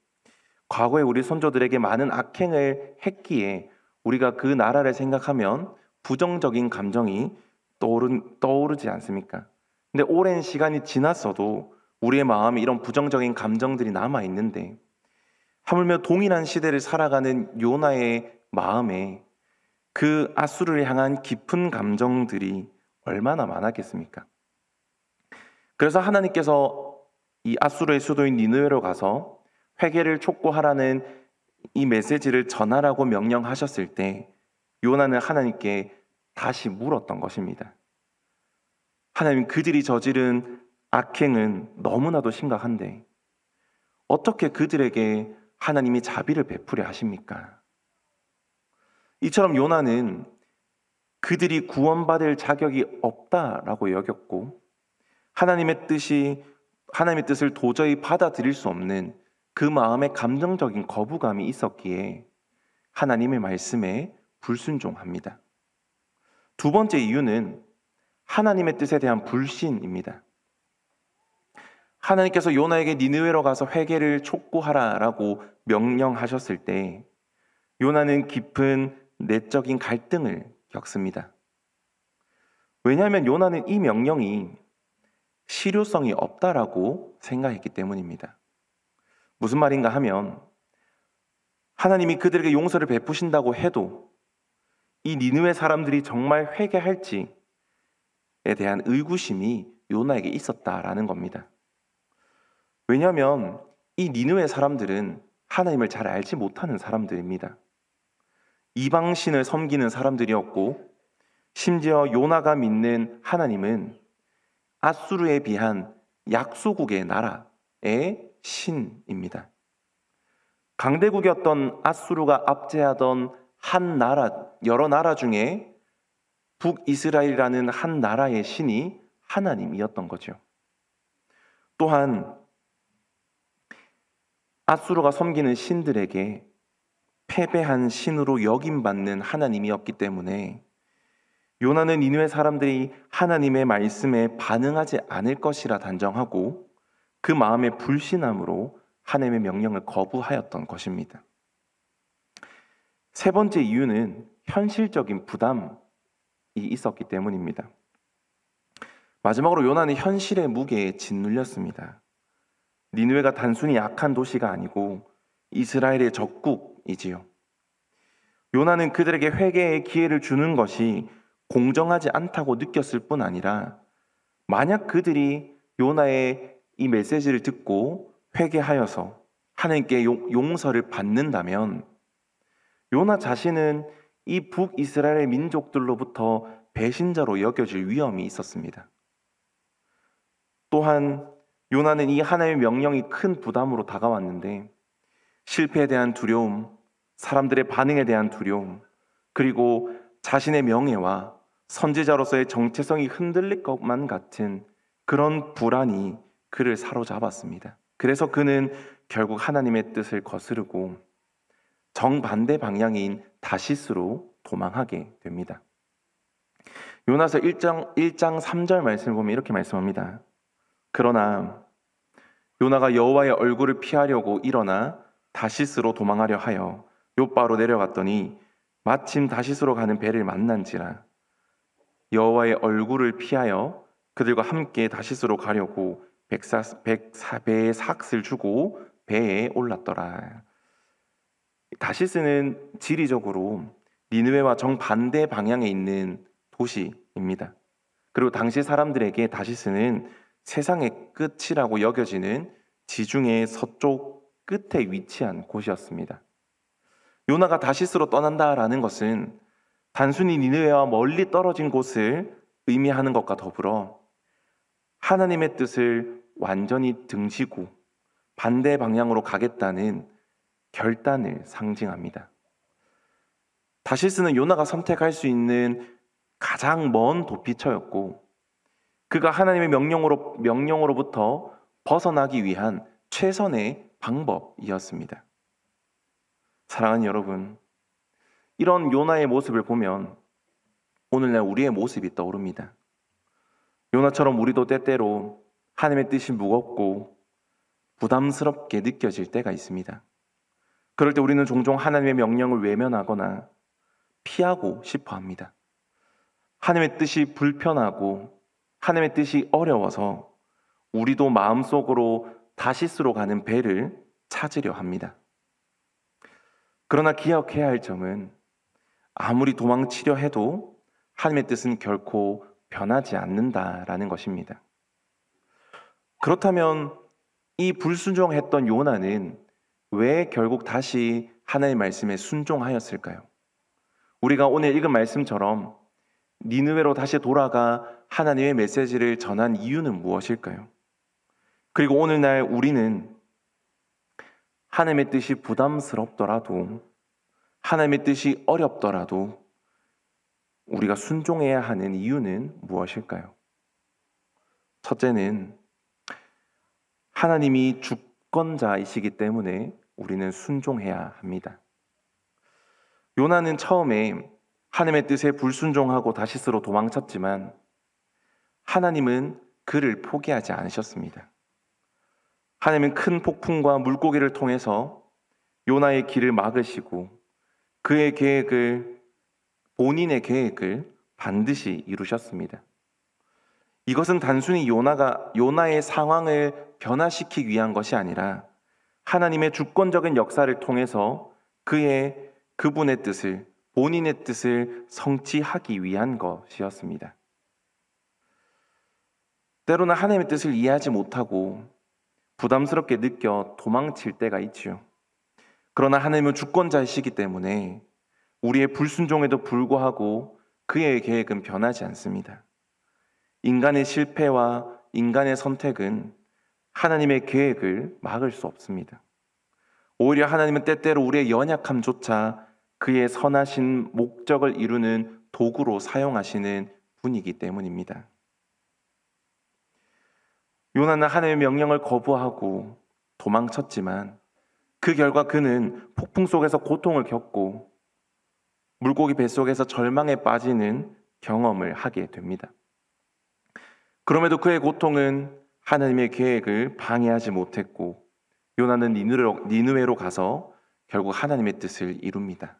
[SPEAKER 6] 과거에 우리 선조들에게 많은 악행을 했기에 우리가 그 나라를 생각하면 부정적인 감정이 떠오르지 않습니까? 근데 오랜 시간이 지났어도 우리의 마음에 이런 부정적인 감정들이 남아있는데 하물며 동일한 시대를 살아가는 요나의 마음에 그 아수르를 향한 깊은 감정들이 얼마나 많았겠습니까? 그래서 하나님께서 이 아수르의 수도인 니느웨로 가서 회개를 촉구하라는 이 메시지를 전하라고 명령하셨을 때 요나는 하나님께 다시 물었던 것입니다. 하나님, 그들이 저지른 악행은 너무나도 심각한데 어떻게 그들에게 하나님이 자비를 베푸려 하십니까? 이처럼 요나는 그들이 구원받을 자격이 없다라고 여겼고 하나님의 뜻을 도저히 받아들일 수 없는 그 마음에 감정적인 거부감이 있었기에 하나님의 말씀에 불순종합니다. 두 번째 이유는 하나님의 뜻에 대한 불신입니다. 하나님께서 요나에게 니느웨로 가서 회개를 촉구하라라고 명령하셨을 때 요나는 깊은 내적인 갈등을 겪습니다. 왜냐하면 요나는 이 명령이 실효성이 없다라고 생각했기 때문입니다. 무슨 말인가 하면 하나님이 그들에게 용서를 베푸신다고 해도 이 니느웨 사람들이 정말 회개할지에 대한 의구심이 요나에게 있었다라는 겁니다. 왜냐하면 이 니느웨 사람들은 하나님을 잘 알지 못하는 사람들입니다. 이방신을 섬기는 사람들이었고 심지어 요나가 믿는 하나님은 아수르에 비한 약소국의 나라의 신입니다. 강대국이었던 아수르가 압제하던 여러 나라 중에 북이스라엘이라는 한 나라의 신이 하나님이었던 거죠. 또한 아수르가 섬기는 신들에게 패배한 신으로 여김받는 하나님이었기 때문에 요나는 니느웨 사람들이 하나님의 말씀에 반응하지 않을 것이라 단정하고 그 마음의 불신함으로 하나님의 명령을 거부하였던 것입니다. 세 번째 이유는 현실적인 부담이 있었기 때문입니다. 마지막으로 요나는 현실의 무게에 짓눌렸습니다. 니느웨가 단순히 약한 도시가 아니고 이스라엘의 적국이지요. 요나는 그들에게 회개의 기회를 주는 것이 공정하지 않다고 느꼈을 뿐 아니라 만약 그들이 요나의 이 메시지를 듣고 회개하여서 하나님께 용서를 받는다면 요나 자신은 이 북이스라엘 민족들로부터 배신자로 여겨질 위험이 있었습니다. 또한 요나는 이 하나님의 명령이 큰 부담으로 다가왔는데 실패에 대한 두려움, 사람들의 반응에 대한 두려움, 그리고 자신의 명예와 선지자로서의 정체성이 흔들릴 것만 같은 그런 불안이 그를 사로잡았습니다. 그래서 그는 결국 하나님의 뜻을 거스르고 정반대 방향인 다시스로 도망하게 됩니다. 요나서 1장 3절 말씀을 보면 이렇게 말씀합니다. 그러나 요나가 여호와의 얼굴을 피하려고 일어나 다시스로 도망하려 하여 욥바로 내려갔더니 마침 다시스로 가는 배를 만난지라 여호와의 얼굴을 피하여 그들과 함께 다시스로 가려고 배에 삭을 주고 배에 올랐더라. 다시스는 지리적으로 니느웨와 정반대 방향에 있는 도시입니다. 그리고 당시 사람들에게 다시스는 세상의 끝이라고 여겨지는 지중해 서쪽 끝에 위치한 곳이었습니다. 요나가 다시스로 떠난다라는 것은 단순히 니느웨와 멀리 떨어진 곳을 의미하는 것과 더불어 하나님의 뜻을 완전히 등지고 반대 방향으로 가겠다는 결단을 상징합니다. 다시스는 요나가 선택할 수 있는 가장 먼 도피처였고 그가 하나님의 명령으로부터 벗어나기 위한 최선의 방법이었습니다. 사랑하는 여러분, 이런 요나의 모습을 보면 오늘날 우리의 모습이 떠오릅니다. 요나처럼 우리도 때때로 하나님의 뜻이 무겁고 부담스럽게 느껴질 때가 있습니다. 그럴 때 우리는 종종 하나님의 명령을 외면하거나 피하고 싶어 합니다. 하나님의 뜻이 불편하고 하나님의 뜻이 어려워서 우리도 마음속으로 다시스로 가는 배를 찾으려 합니다. 그러나 기억해야 할 점은 아무리 도망치려 해도 하나님의 뜻은 결코 변하지 않는다라는 것입니다. 그렇다면 이 불순종했던 요나는 왜 결국 다시 하나님의 말씀에 순종하였을까요? 우리가 오늘 읽은 말씀처럼 니느웨로 다시 돌아가 하나님의 메시지를 전한 이유는 무엇일까요? 그리고 오늘날 우리는 하나님의 뜻이 부담스럽더라도 하나님의 뜻이 어렵더라도 우리가 순종해야 하는 이유는 무엇일까요? 첫째는 하나님이 주권자이시기 때문에 우리는 순종해야 합니다. 요나는 처음에 하나님의 뜻에 불순종하고 다시스로 도망쳤지만 하나님은 그를 포기하지 않으셨습니다. 하나님은 큰 폭풍과 물고기를 통해서 요나의 길을 막으시고 그의 계획을, 본인의 계획을 반드시 이루셨습니다. 이것은 단순히 요나의 상황을 변화시키기 위한 것이 아니라 하나님의 주권적인 역사를 통해서 그분의 뜻을, 본인의 뜻을 성취하기 위한 것이었습니다. 때로는 하나님의 뜻을 이해하지 못하고 부담스럽게 느껴 도망칠 때가 있지요. 그러나 하나님은 주권자이시기 때문에 우리의 불순종에도 불구하고 그의 계획은 변하지 않습니다. 인간의 실패와 인간의 선택은 하나님의 계획을 막을 수 없습니다. 오히려 하나님은 때때로 우리의 연약함조차 그의 선하신 목적을 이루는 도구로 사용하시는 분이기 때문입니다. 요나는 하나님의 명령을 거부하고 도망쳤지만 그 결과 그는 폭풍 속에서 고통을 겪고 물고기 뱃속에서 절망에 빠지는 경험을 하게 됩니다. 그럼에도 그의 고통은 하나님의 계획을 방해하지 못했고 요나는 니느웨로 가서 결국 하나님의 뜻을 이룹니다.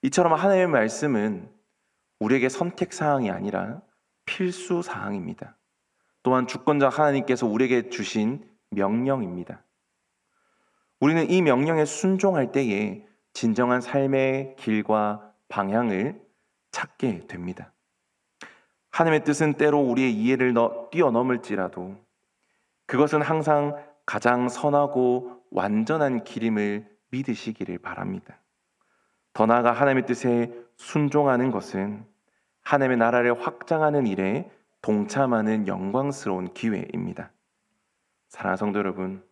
[SPEAKER 6] 이처럼 하나님의 말씀은 우리에게 선택사항이 아니라 필수사항입니다. 또한 주권자 하나님께서 우리에게 주신 명령입니다. 우리는 이 명령에 순종할 때에 진정한 삶의 길과 방향을 찾게 됩니다. 하나님의 뜻은 때로 우리의 이해를 뛰어넘을지라도 그것은 항상 가장 선하고 완전한 길임을 믿으시기를 바랍니다. 더 나아가 하나님의 뜻에 순종하는 것은 하나님의 나라를 확장하는 일에 동참하는 영광스러운 기회입니다. 사랑하는 성도 여러분,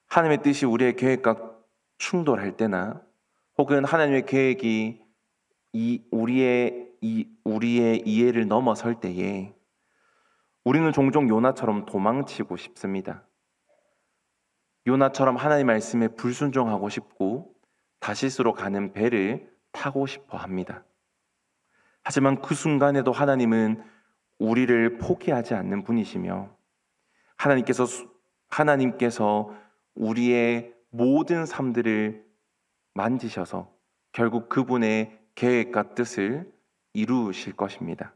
[SPEAKER 6] 하나님의 뜻이 우리의 계획과 충돌할 때나 혹은 하나님의 계획이 우리의 이해를 넘어설 때에 우리는 종종 요나처럼 도망치고 싶습니다. 요나처럼 하나님의 말씀에 불순종하고 싶고 다시스로 가는 배를 타고 싶어 합니다. 하지만 그 순간에도 하나님은 우리를 포기하지 않는 분이시며 하나님께서 우리의 모든 삶들을 만지셔서 결국 그분의 계획과 뜻을 이루실 것입니다.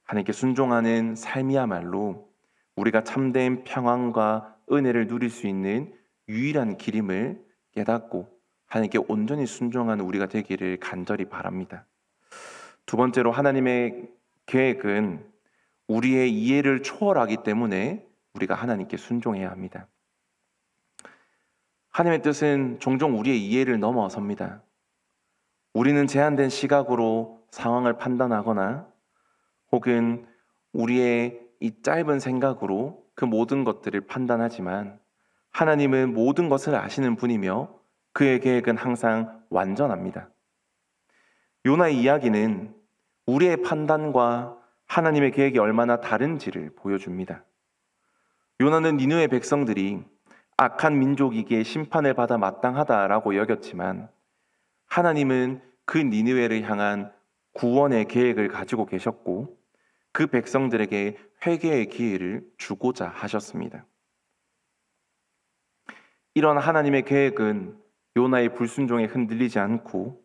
[SPEAKER 6] 하나님께 순종하는 삶이야말로 우리가 참된 평안과 은혜를 누릴 수 있는 유일한 길임을 깨닫고 하나님께 온전히 순종하는 우리가 되기를 간절히 바랍니다. 두 번째로 하나님의 계획은 우리의 이해를 초월하기 때문에 우리가 하나님께 순종해야 합니다. 하나님의 뜻은 종종 우리의 이해를 넘어섭니다. 우리는 제한된 시각으로 상황을 판단하거나 혹은 우리의 이 짧은 생각으로 그 모든 것들을 판단하지만 하나님은 모든 것을 아시는 분이며 그의 계획은 항상 완전합니다. 요나의 이야기는 우리의 판단과 하나님의 계획이 얼마나 다른지를 보여줍니다. 요나는 니느웨 백성들이 악한 민족이기에 심판을 받아 마땅하다라고 여겼지만 하나님은 그 니느웨를 향한 구원의 계획을 가지고 계셨고 그 백성들에게 회개의 기회를 주고자 하셨습니다. 이런 하나님의 계획은 요나의 불순종에 흔들리지 않고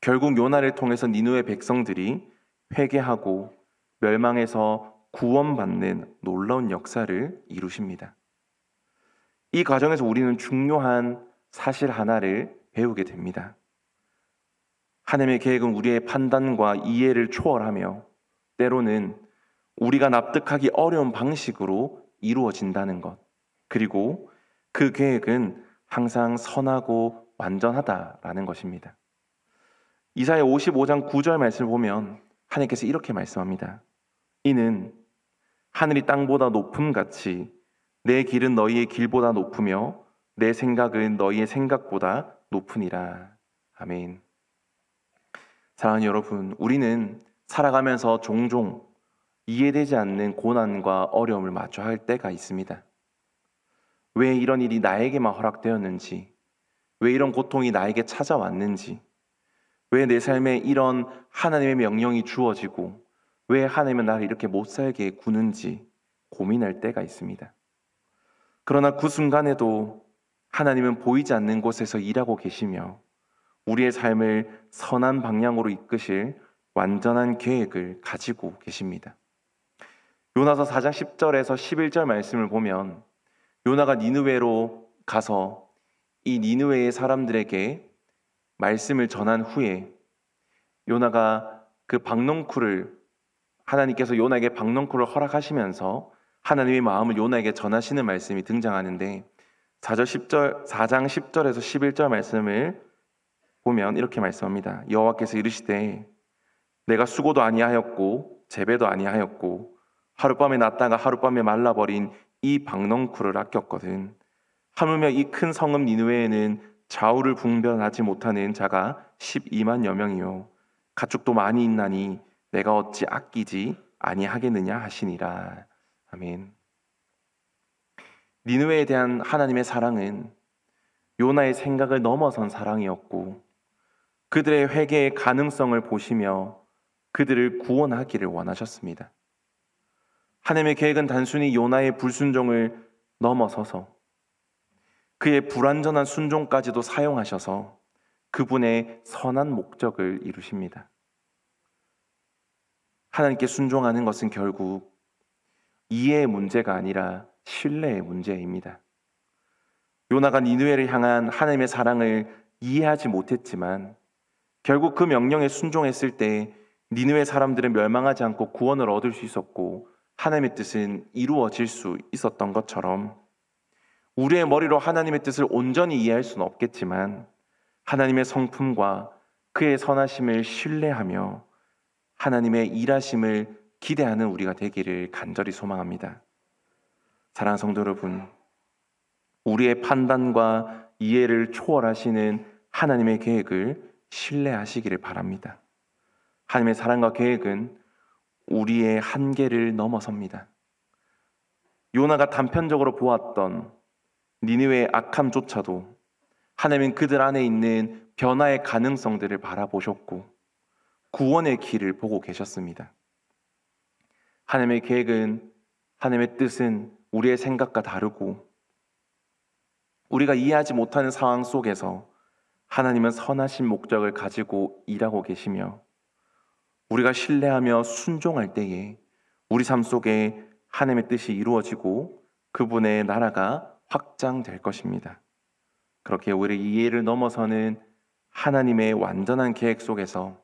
[SPEAKER 6] 결국 요나를 통해서 니느웨 백성들이 회개하고 멸망에서 구원받는 놀라운 역사를 이루십니다. 이 과정에서 우리는 중요한 사실 하나를 배우게 됩니다. 하나님의 계획은 우리의 판단과 이해를 초월하며 때로는 우리가 납득하기 어려운 방식으로 이루어진다는 것, 그리고 그 계획은 항상 선하고 완전하다라는 것입니다. 이사야 55장 9절 말씀을 보면 하나님께서 이렇게 말씀합니다. 이는 하늘이 땅보다 높음같이 내 길은 너희의 길보다 높으며 내 생각은 너희의 생각보다 높으니라. 아멘. 사랑하는 여러분, 우리는 살아가면서 종종 이해되지 않는 고난과 어려움을 마주할 때가 있습니다. 왜 이런 일이 나에게만 허락되었는지, 왜 이런 고통이 나에게 찾아왔는지, 왜 내 삶에 이런 하나님의 명령이 주어지고 왜 하나님은 나를 이렇게 못 살게 구는지 고민할 때가 있습니다. 그러나 그 순간에도 하나님은 보이지 않는 곳에서 일하고 계시며 우리의 삶을 선한 방향으로 이끄실 완전한 계획을 가지고 계십니다. 요나서 4장 10절에서 11절 말씀을 보면 요나가 니느웨로 가서 이 니느웨의 사람들에게 말씀을 전한 후에 요나가 그 박넝쿨을 하나님께서 요나에게 박넝쿨을 허락하시면서 하나님의 마음을 요나에게 전하시는 말씀이 등장하는데 4장 10절에서 11절 말씀을 보면 이렇게 말씀합니다. 여호와께서 이르시되 내가 수고도 아니하였고 재배도 아니하였고 하룻밤에 났다가 하룻밤에 말라버린 이 박넝쿨을 아꼈거든. 하물며 이 큰 성읍 니느웨에는 좌우를 분별하지 못하는 자가 12만여 명이요 가축도 많이 있나니 내가 어찌 아끼지 아니하겠느냐 하시니라. 아멘. 니느웨에 대한 하나님의 사랑은 요나의 생각을 넘어선 사랑이었고 그들의 회개의 가능성을 보시며 그들을 구원하기를 원하셨습니다. 하나님의 계획은 단순히 요나의 불순종을 넘어서서 그의 불완전한 순종까지도 사용하셔서 그분의 선한 목적을 이루십니다. 하나님께 순종하는 것은 결국 이해의 문제가 아니라 신뢰의 문제입니다. 요나가 니느웨를 향한 하나님의 사랑을 이해하지 못했지만 결국 그 명령에 순종했을 때 니느웨 사람들은 멸망하지 않고 구원을 얻을 수 있었고 하나님의 뜻은 이루어질 수 있었던 것처럼 우리의 머리로 하나님의 뜻을 온전히 이해할 수는 없겠지만 하나님의 성품과 그의 선하심을 신뢰하며 하나님의 일하심을 기대하는 우리가 되기를 간절히 소망합니다. 사랑하는 성도 여러분, 우리의 판단과 이해를 초월하시는 하나님의 계획을 신뢰하시기를 바랍니다. 하나님의 사랑과 계획은 우리의 한계를 넘어섭니다. 요나가 단편적으로 보았던 니느웨의 악함조차도 하나님은 그들 안에 있는 변화의 가능성들을 바라보셨고 구원의 길을 보고 계셨습니다. 하나님의 계획은, 하나님의 뜻은 우리의 생각과 다르고 우리가 이해하지 못하는 상황 속에서 하나님은 선하신 목적을 가지고 일하고 계시며 우리가 신뢰하며 순종할 때에 우리 삶 속에 하나님의 뜻이 이루어지고 그분의 나라가 확장될 것입니다. 그렇게 우리의 이해를 넘어서는 하나님의 완전한 계획 속에서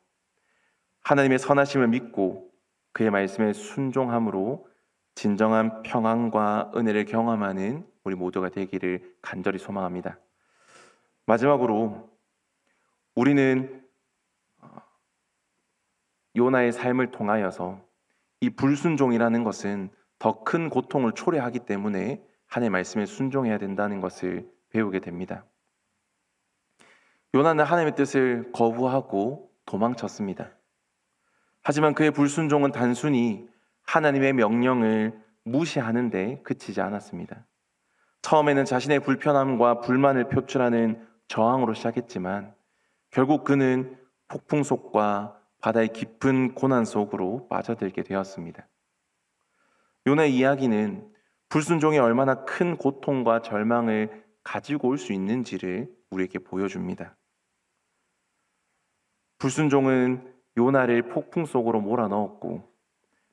[SPEAKER 6] 하나님의 선하심을 믿고 그의 말씀에 순종함으로 진정한 평안과 은혜를 경험하는 우리 모두가 되기를 간절히 소망합니다. 마지막으로 우리는 요나의 삶을 통하여서 이 불순종이라는 것은 더 큰 고통을 초래하기 때문에 하나님의 말씀에 순종해야 된다는 것을 배우게 됩니다. 요나는 하나님의 뜻을 거부하고 도망쳤습니다. 하지만 그의 불순종은 단순히 하나님의 명령을 무시하는 데 그치지 않았습니다. 처음에는 자신의 불편함과 불만을 표출하는 저항으로 시작했지만 결국 그는 폭풍 속과 바다의 깊은 고난 속으로 빠져들게 되었습니다. 요나의 이야기는 불순종이 얼마나 큰 고통과 절망을 가지고 올 수 있는지를 우리에게 보여줍니다. 불순종은 요나를 폭풍 속으로 몰아넣었고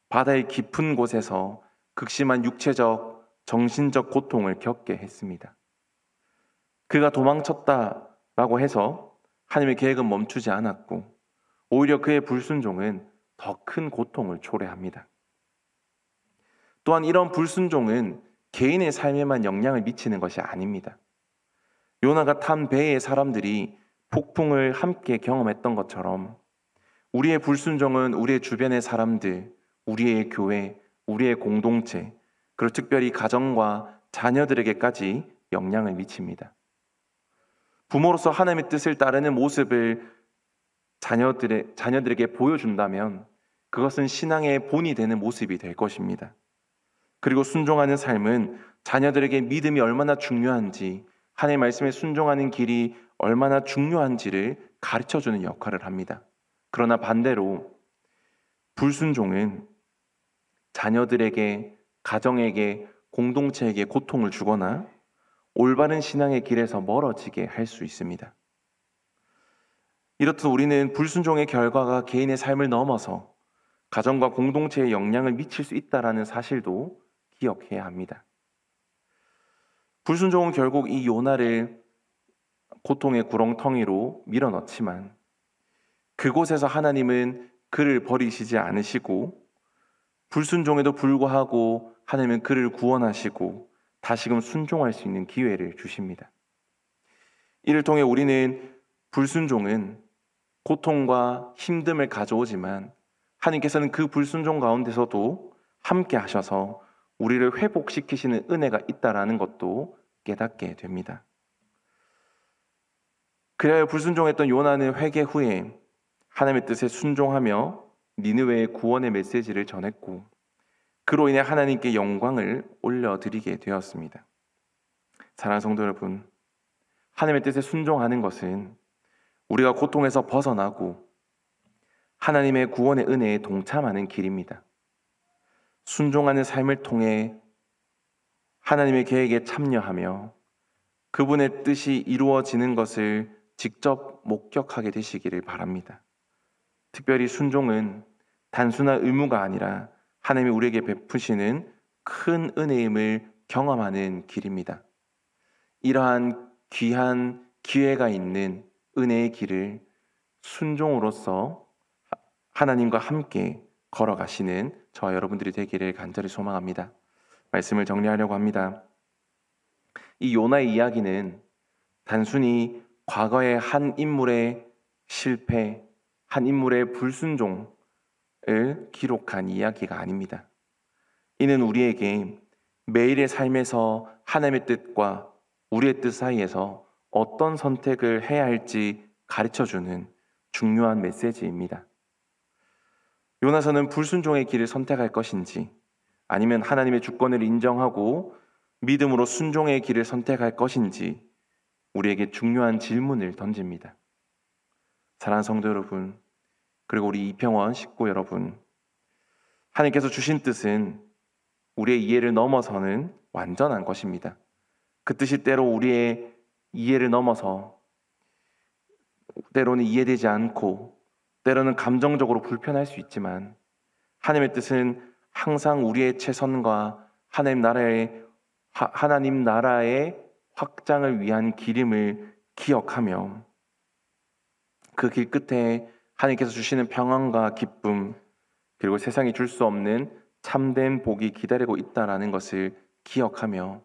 [SPEAKER 6] 바다의 깊은 곳에서 극심한 육체적, 정신적 고통을 겪게 했습니다. 그가 도망쳤다라고 해서 하나님의 계획은 멈추지 않았고 오히려 그의 불순종은 더 큰 고통을 초래합니다. 또한 이런 불순종은 개인의 삶에만 영향을 미치는 것이 아닙니다. 요나가 탄 배의 사람들이 폭풍을 함께 경험했던 것처럼 우리의 불순종은 우리의 주변의 사람들, 우리의 교회, 우리의 공동체, 그리고 특별히 가정과 자녀들에게까지 영향을 미칩니다. 부모로서 하나님의 뜻을 따르는 모습을 자녀들에게 보여준다면 그것은 신앙의 본이 되는 모습이 될 것입니다. 그리고 순종하는 삶은 자녀들에게 믿음이 얼마나 중요한지, 하나님의 말씀에 순종하는 길이 얼마나 중요한지를 가르쳐주는 역할을 합니다. 그러나 반대로 불순종은 자녀들에게, 가정에게, 공동체에게 고통을 주거나 올바른 신앙의 길에서 멀어지게 할 수 있습니다. 이렇듯 우리는 불순종의 결과가 개인의 삶을 넘어서 가정과 공동체에 영향을 미칠 수 있다는 사실도 기억해야 합니다. 불순종은 결국 이 요나를 고통의 구렁텅이로 밀어넣지만 그곳에서 하나님은 그를 버리시지 않으시고 불순종에도 불구하고 하나님은 그를 구원하시고 다시금 순종할 수 있는 기회를 주십니다. 이를 통해 우리는 불순종은 고통과 힘듦을 가져오지만 하나님께서는 그 불순종 가운데서도 함께 하셔서 우리를 회복시키시는 은혜가 있다라는 것도 깨닫게 됩니다. 그래야 불순종했던 요나는 회개 후에 하나님의 뜻에 순종하며 니느웨의 구원의 메시지를 전했고 그로 인해 하나님께 영광을 올려드리게 되었습니다. 사랑하는 성도 여러분, 하나님의 뜻에 순종하는 것은 우리가 고통에서 벗어나고 하나님의 구원의 은혜에 동참하는 길입니다. 순종하는 삶을 통해 하나님의 계획에 참여하며 그분의 뜻이 이루어지는 것을 직접 목격하게 되시기를 바랍니다. 특별히 순종은 단순한 의무가 아니라 하나님이 우리에게 베푸시는 큰 은혜임을 경험하는 길입니다. 이러한 귀한 기회가 있는 은혜의 길을 순종으로서 하나님과 함께 걸어가시는 저와 여러분들이 되기를 간절히 소망합니다. 말씀을 정리하려고 합니다. 이 요나의 이야기는 단순히 과거의 한 인물의 실패, 한 인물의 불순종을 기록한 이야기가 아닙니다. 이는 우리에게 매일의 삶에서 하나님의 뜻과 우리의 뜻 사이에서 어떤 선택을 해야 할지 가르쳐주는 중요한 메시지입니다. 요나서는 불순종의 길을 선택할 것인지 아니면 하나님의 주권을 인정하고 믿음으로 순종의 길을 선택할 것인지 우리에게 중요한 질문을 던집니다. 사랑하는 성도 여러분, 그리고 우리 이평원 식구 여러분, 하나님께서 주신 뜻은 우리의 이해를 넘어서는 완전한 것입니다. 그 뜻이 때로 우리의 이해를 넘어서 때로는 이해되지 않고 때로는 감정적으로 불편할 수 있지만 하나님의 뜻은 항상 우리의 최선과 하나님 나라의 확장을 위한 길임을 기억하며 그 길 끝에 하나님께서 주시는 평안과 기쁨 그리고 세상이 줄 수 없는 참된 복이 기다리고 있다는 것을 기억하며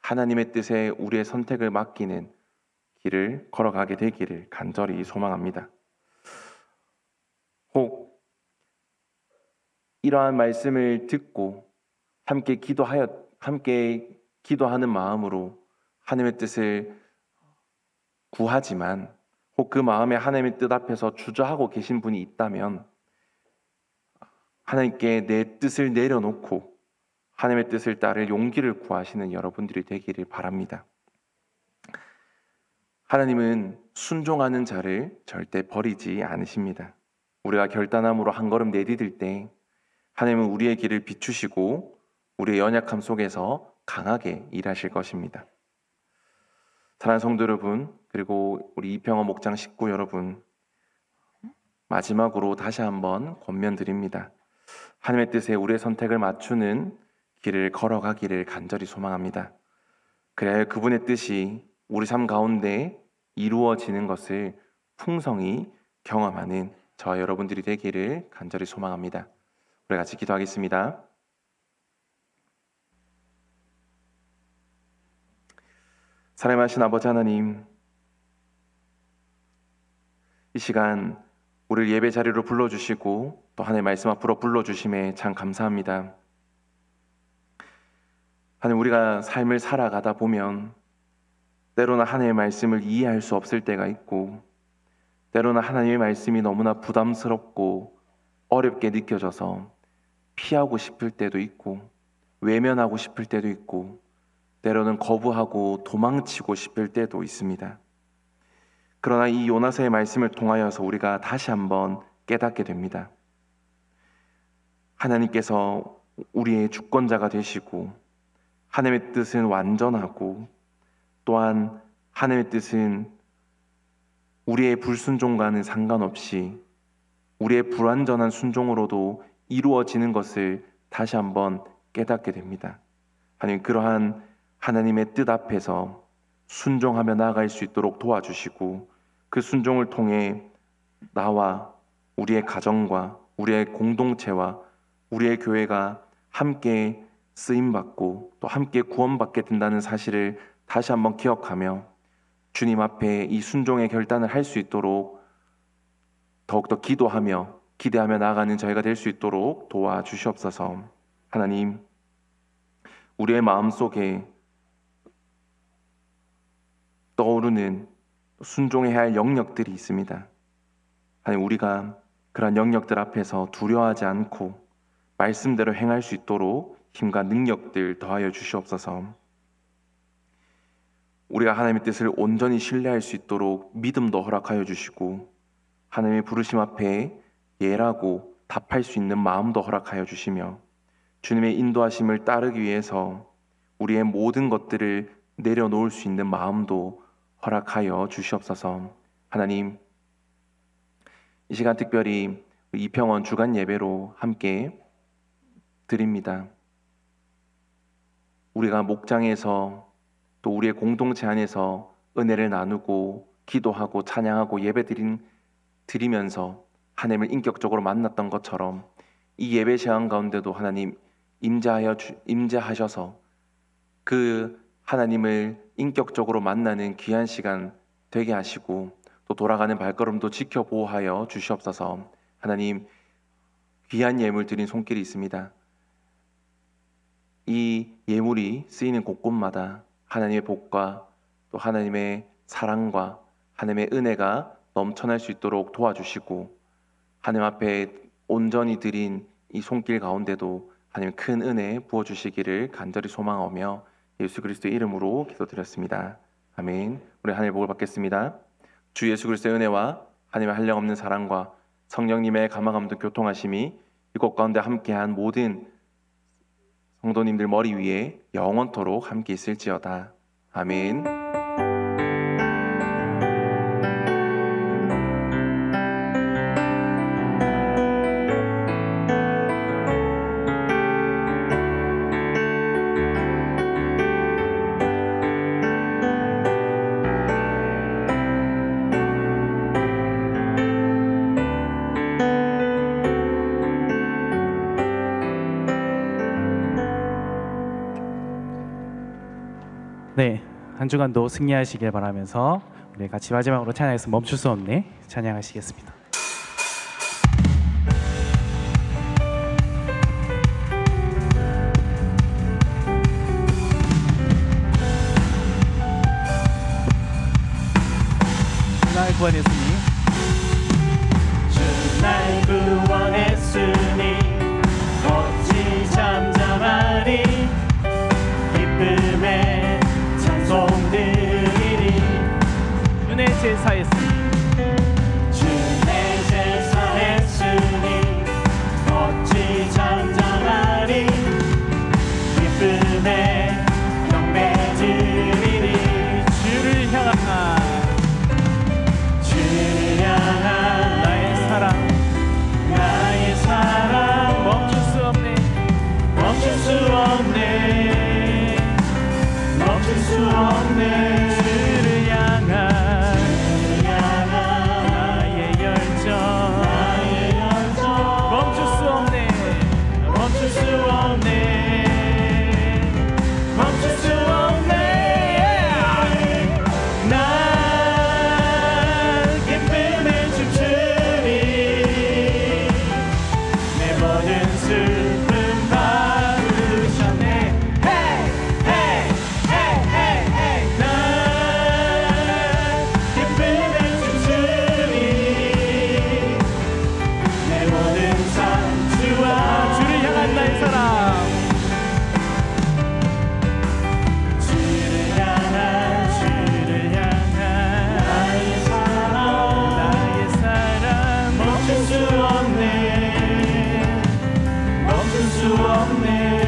[SPEAKER 6] 하나님의 뜻에 우리의 선택을 맡기는 길을 걸어가게 되기를 간절히 소망합니다. 혹 이러한 말씀을 듣고 함께 기도하는 마음으로 하나님의 뜻을 구하지만 혹 그 마음에 하나님의 뜻 앞에서 주저하고 계신 분이 있다면 하나님께 내 뜻을 내려놓고 하나님의 뜻을 따를 용기를 구하시는 여러분들이 되기를 바랍니다. 하나님은 순종하는 자를 절대 버리지 않으십니다. 우리가 결단함으로 한 걸음 내디딜 때 하나님은 우리의 길을 비추시고 우리의 연약함 속에서 강하게 일하실 것입니다. 사랑하는 성도 여러분, 그리고 우리 이평원 목장 식구 여러분, 마지막으로 다시 한번 권면드립니다. 하나님의 뜻에 우리의 선택을 맞추는 길을 걸어가기를 간절히 소망합니다. 그래야 그분의 뜻이 우리 삶 가운데 이루어지는 것을 풍성히 경험하는 저와 여러분들이 되기를 간절히 소망합니다. 우리 같이 기도하겠습니다. 사랑하신 아버지 하나님, 이 시간 우리를 예배 자리로 불러주시고 또 하나님의 말씀 앞으로 불러주심에 참 감사합니다. 하나님, 우리가 삶을 살아가다 보면 때로는 하나님의 말씀을 이해할 수 없을 때가 있고 때로는 하나님의 말씀이 너무나 부담스럽고 어렵게 느껴져서 피하고 싶을 때도 있고 외면하고 싶을 때도 있고 때로는 거부하고 도망치고 싶을 때도 있습니다. 그러나 이 요나서의 말씀을 통하여서 우리가 다시 한번 깨닫게 됩니다. 하나님께서 우리의 주권자가 되시고 하나님의 뜻은 완전하고 또한 하나님의 뜻은 우리의 불순종과는 상관없이 우리의 불완전한 순종으로도 이루어지는 것을 다시 한번 깨닫게 됩니다. 하나님, 그러한 하나님의 뜻 앞에서 순종하며 나아갈 수 있도록 도와주시고 그 순종을 통해 나와 우리의 가정과 우리의 공동체와 우리의 교회가 함께 쓰임받고 또 함께 구원받게 된다는 사실을 다시 한번 기억하며 주님 앞에 이 순종의 결단을 할 수 있도록 더욱더 기도하며 기대하며 나아가는 저희가 될 수 있도록 도와주시옵소서. 하나님, 우리의 마음속에 떠오르는 순종해야 할 영역들이 있습니다. 하나님, 우리가 그러한 영역들 앞에서 두려워하지 않고 말씀대로 행할 수 있도록 힘과 능력들 더하여 주시옵소서. 우리가 하나님의 뜻을 온전히 신뢰할 수 있도록 믿음도 허락하여 주시고 하나님의 부르심 앞에 예라고 답할 수 있는 마음도 허락하여 주시며 주님의 인도하심을 따르기 위해서 우리의 모든 것들을 내려놓을 수 있는 마음도 허락하여 주시옵소서. 하나님, 이 시간 특별히 이평원 주간 예배로 함께 드립니다. 우리가 목장에서 또 우리의 공동체 안에서 은혜를 나누고 기도하고 찬양하고 예배 드리면서 하나님을 인격적으로 만났던 것처럼 이 예배 시간 가운데도 하나님 임재하셔서 그 하나님을 인격적으로 만나는 귀한 시간 되게 하시고 또 돌아가는 발걸음도 지켜보호하여 주시옵소서. 하나님, 귀한 예물 드린 손길이 있습니다. 이 예물이 쓰이는 곳곳마다 하나님의 복과 또 하나님의 사랑과 하나님의 은혜가 넘쳐날 수 있도록 도와주시고 하나님 앞에 온전히 드린 이 손길 가운데도 하나님 큰 은혜 부어주시기를 간절히 소망하며 예수 그리스도의 이름으로 기도드렸습니다. 아멘. 우리 하나님의 복을 받겠습니다. 주 예수 그리스도의 은혜와 하나님의 한량없는 사랑과 성령님의 감화감동 교통하심이 이곳 가운데 함께한 모든 성도님들 머리 위에 영원토록 함께 있을지어다. 아멘.
[SPEAKER 1] 네, 한 주간도 승리하시길 바라면서 우리 같이 마지막으로 찬양해서 멈출 수 없네 찬양하시겠습니다. 구원했으니
[SPEAKER 2] 주 날 구원했으니 어찌 잠잠하리 기쁨에 찬송 드리리
[SPEAKER 1] 주의 제사했으니
[SPEAKER 2] 주의 제사했으니 어찌 잠잠하리 기쁨에 경배 드리리
[SPEAKER 1] 주를 향한
[SPEAKER 2] 주를 향한
[SPEAKER 1] 나의 사랑
[SPEAKER 2] 나의 사랑
[SPEAKER 1] 멈출 수 없네
[SPEAKER 2] 멈출 수 없네 멈출 수 없네
[SPEAKER 1] 주를 향한
[SPEAKER 2] 주를 향한
[SPEAKER 1] 나의 열정
[SPEAKER 2] 나의 열정
[SPEAKER 1] 멈출 수 없네
[SPEAKER 2] 멈출 수 없네 멈출 수 없네 난 기쁨에 춤추리 내 모든 슬픔 바꾸셨네 Hey hey hey hey hey 난 기쁨에 춤추리 내 모든 상주와
[SPEAKER 1] 주를 향한 나의 사랑
[SPEAKER 2] 주를 향한 나의 사랑 멈출 수 없네 멈출 수 없네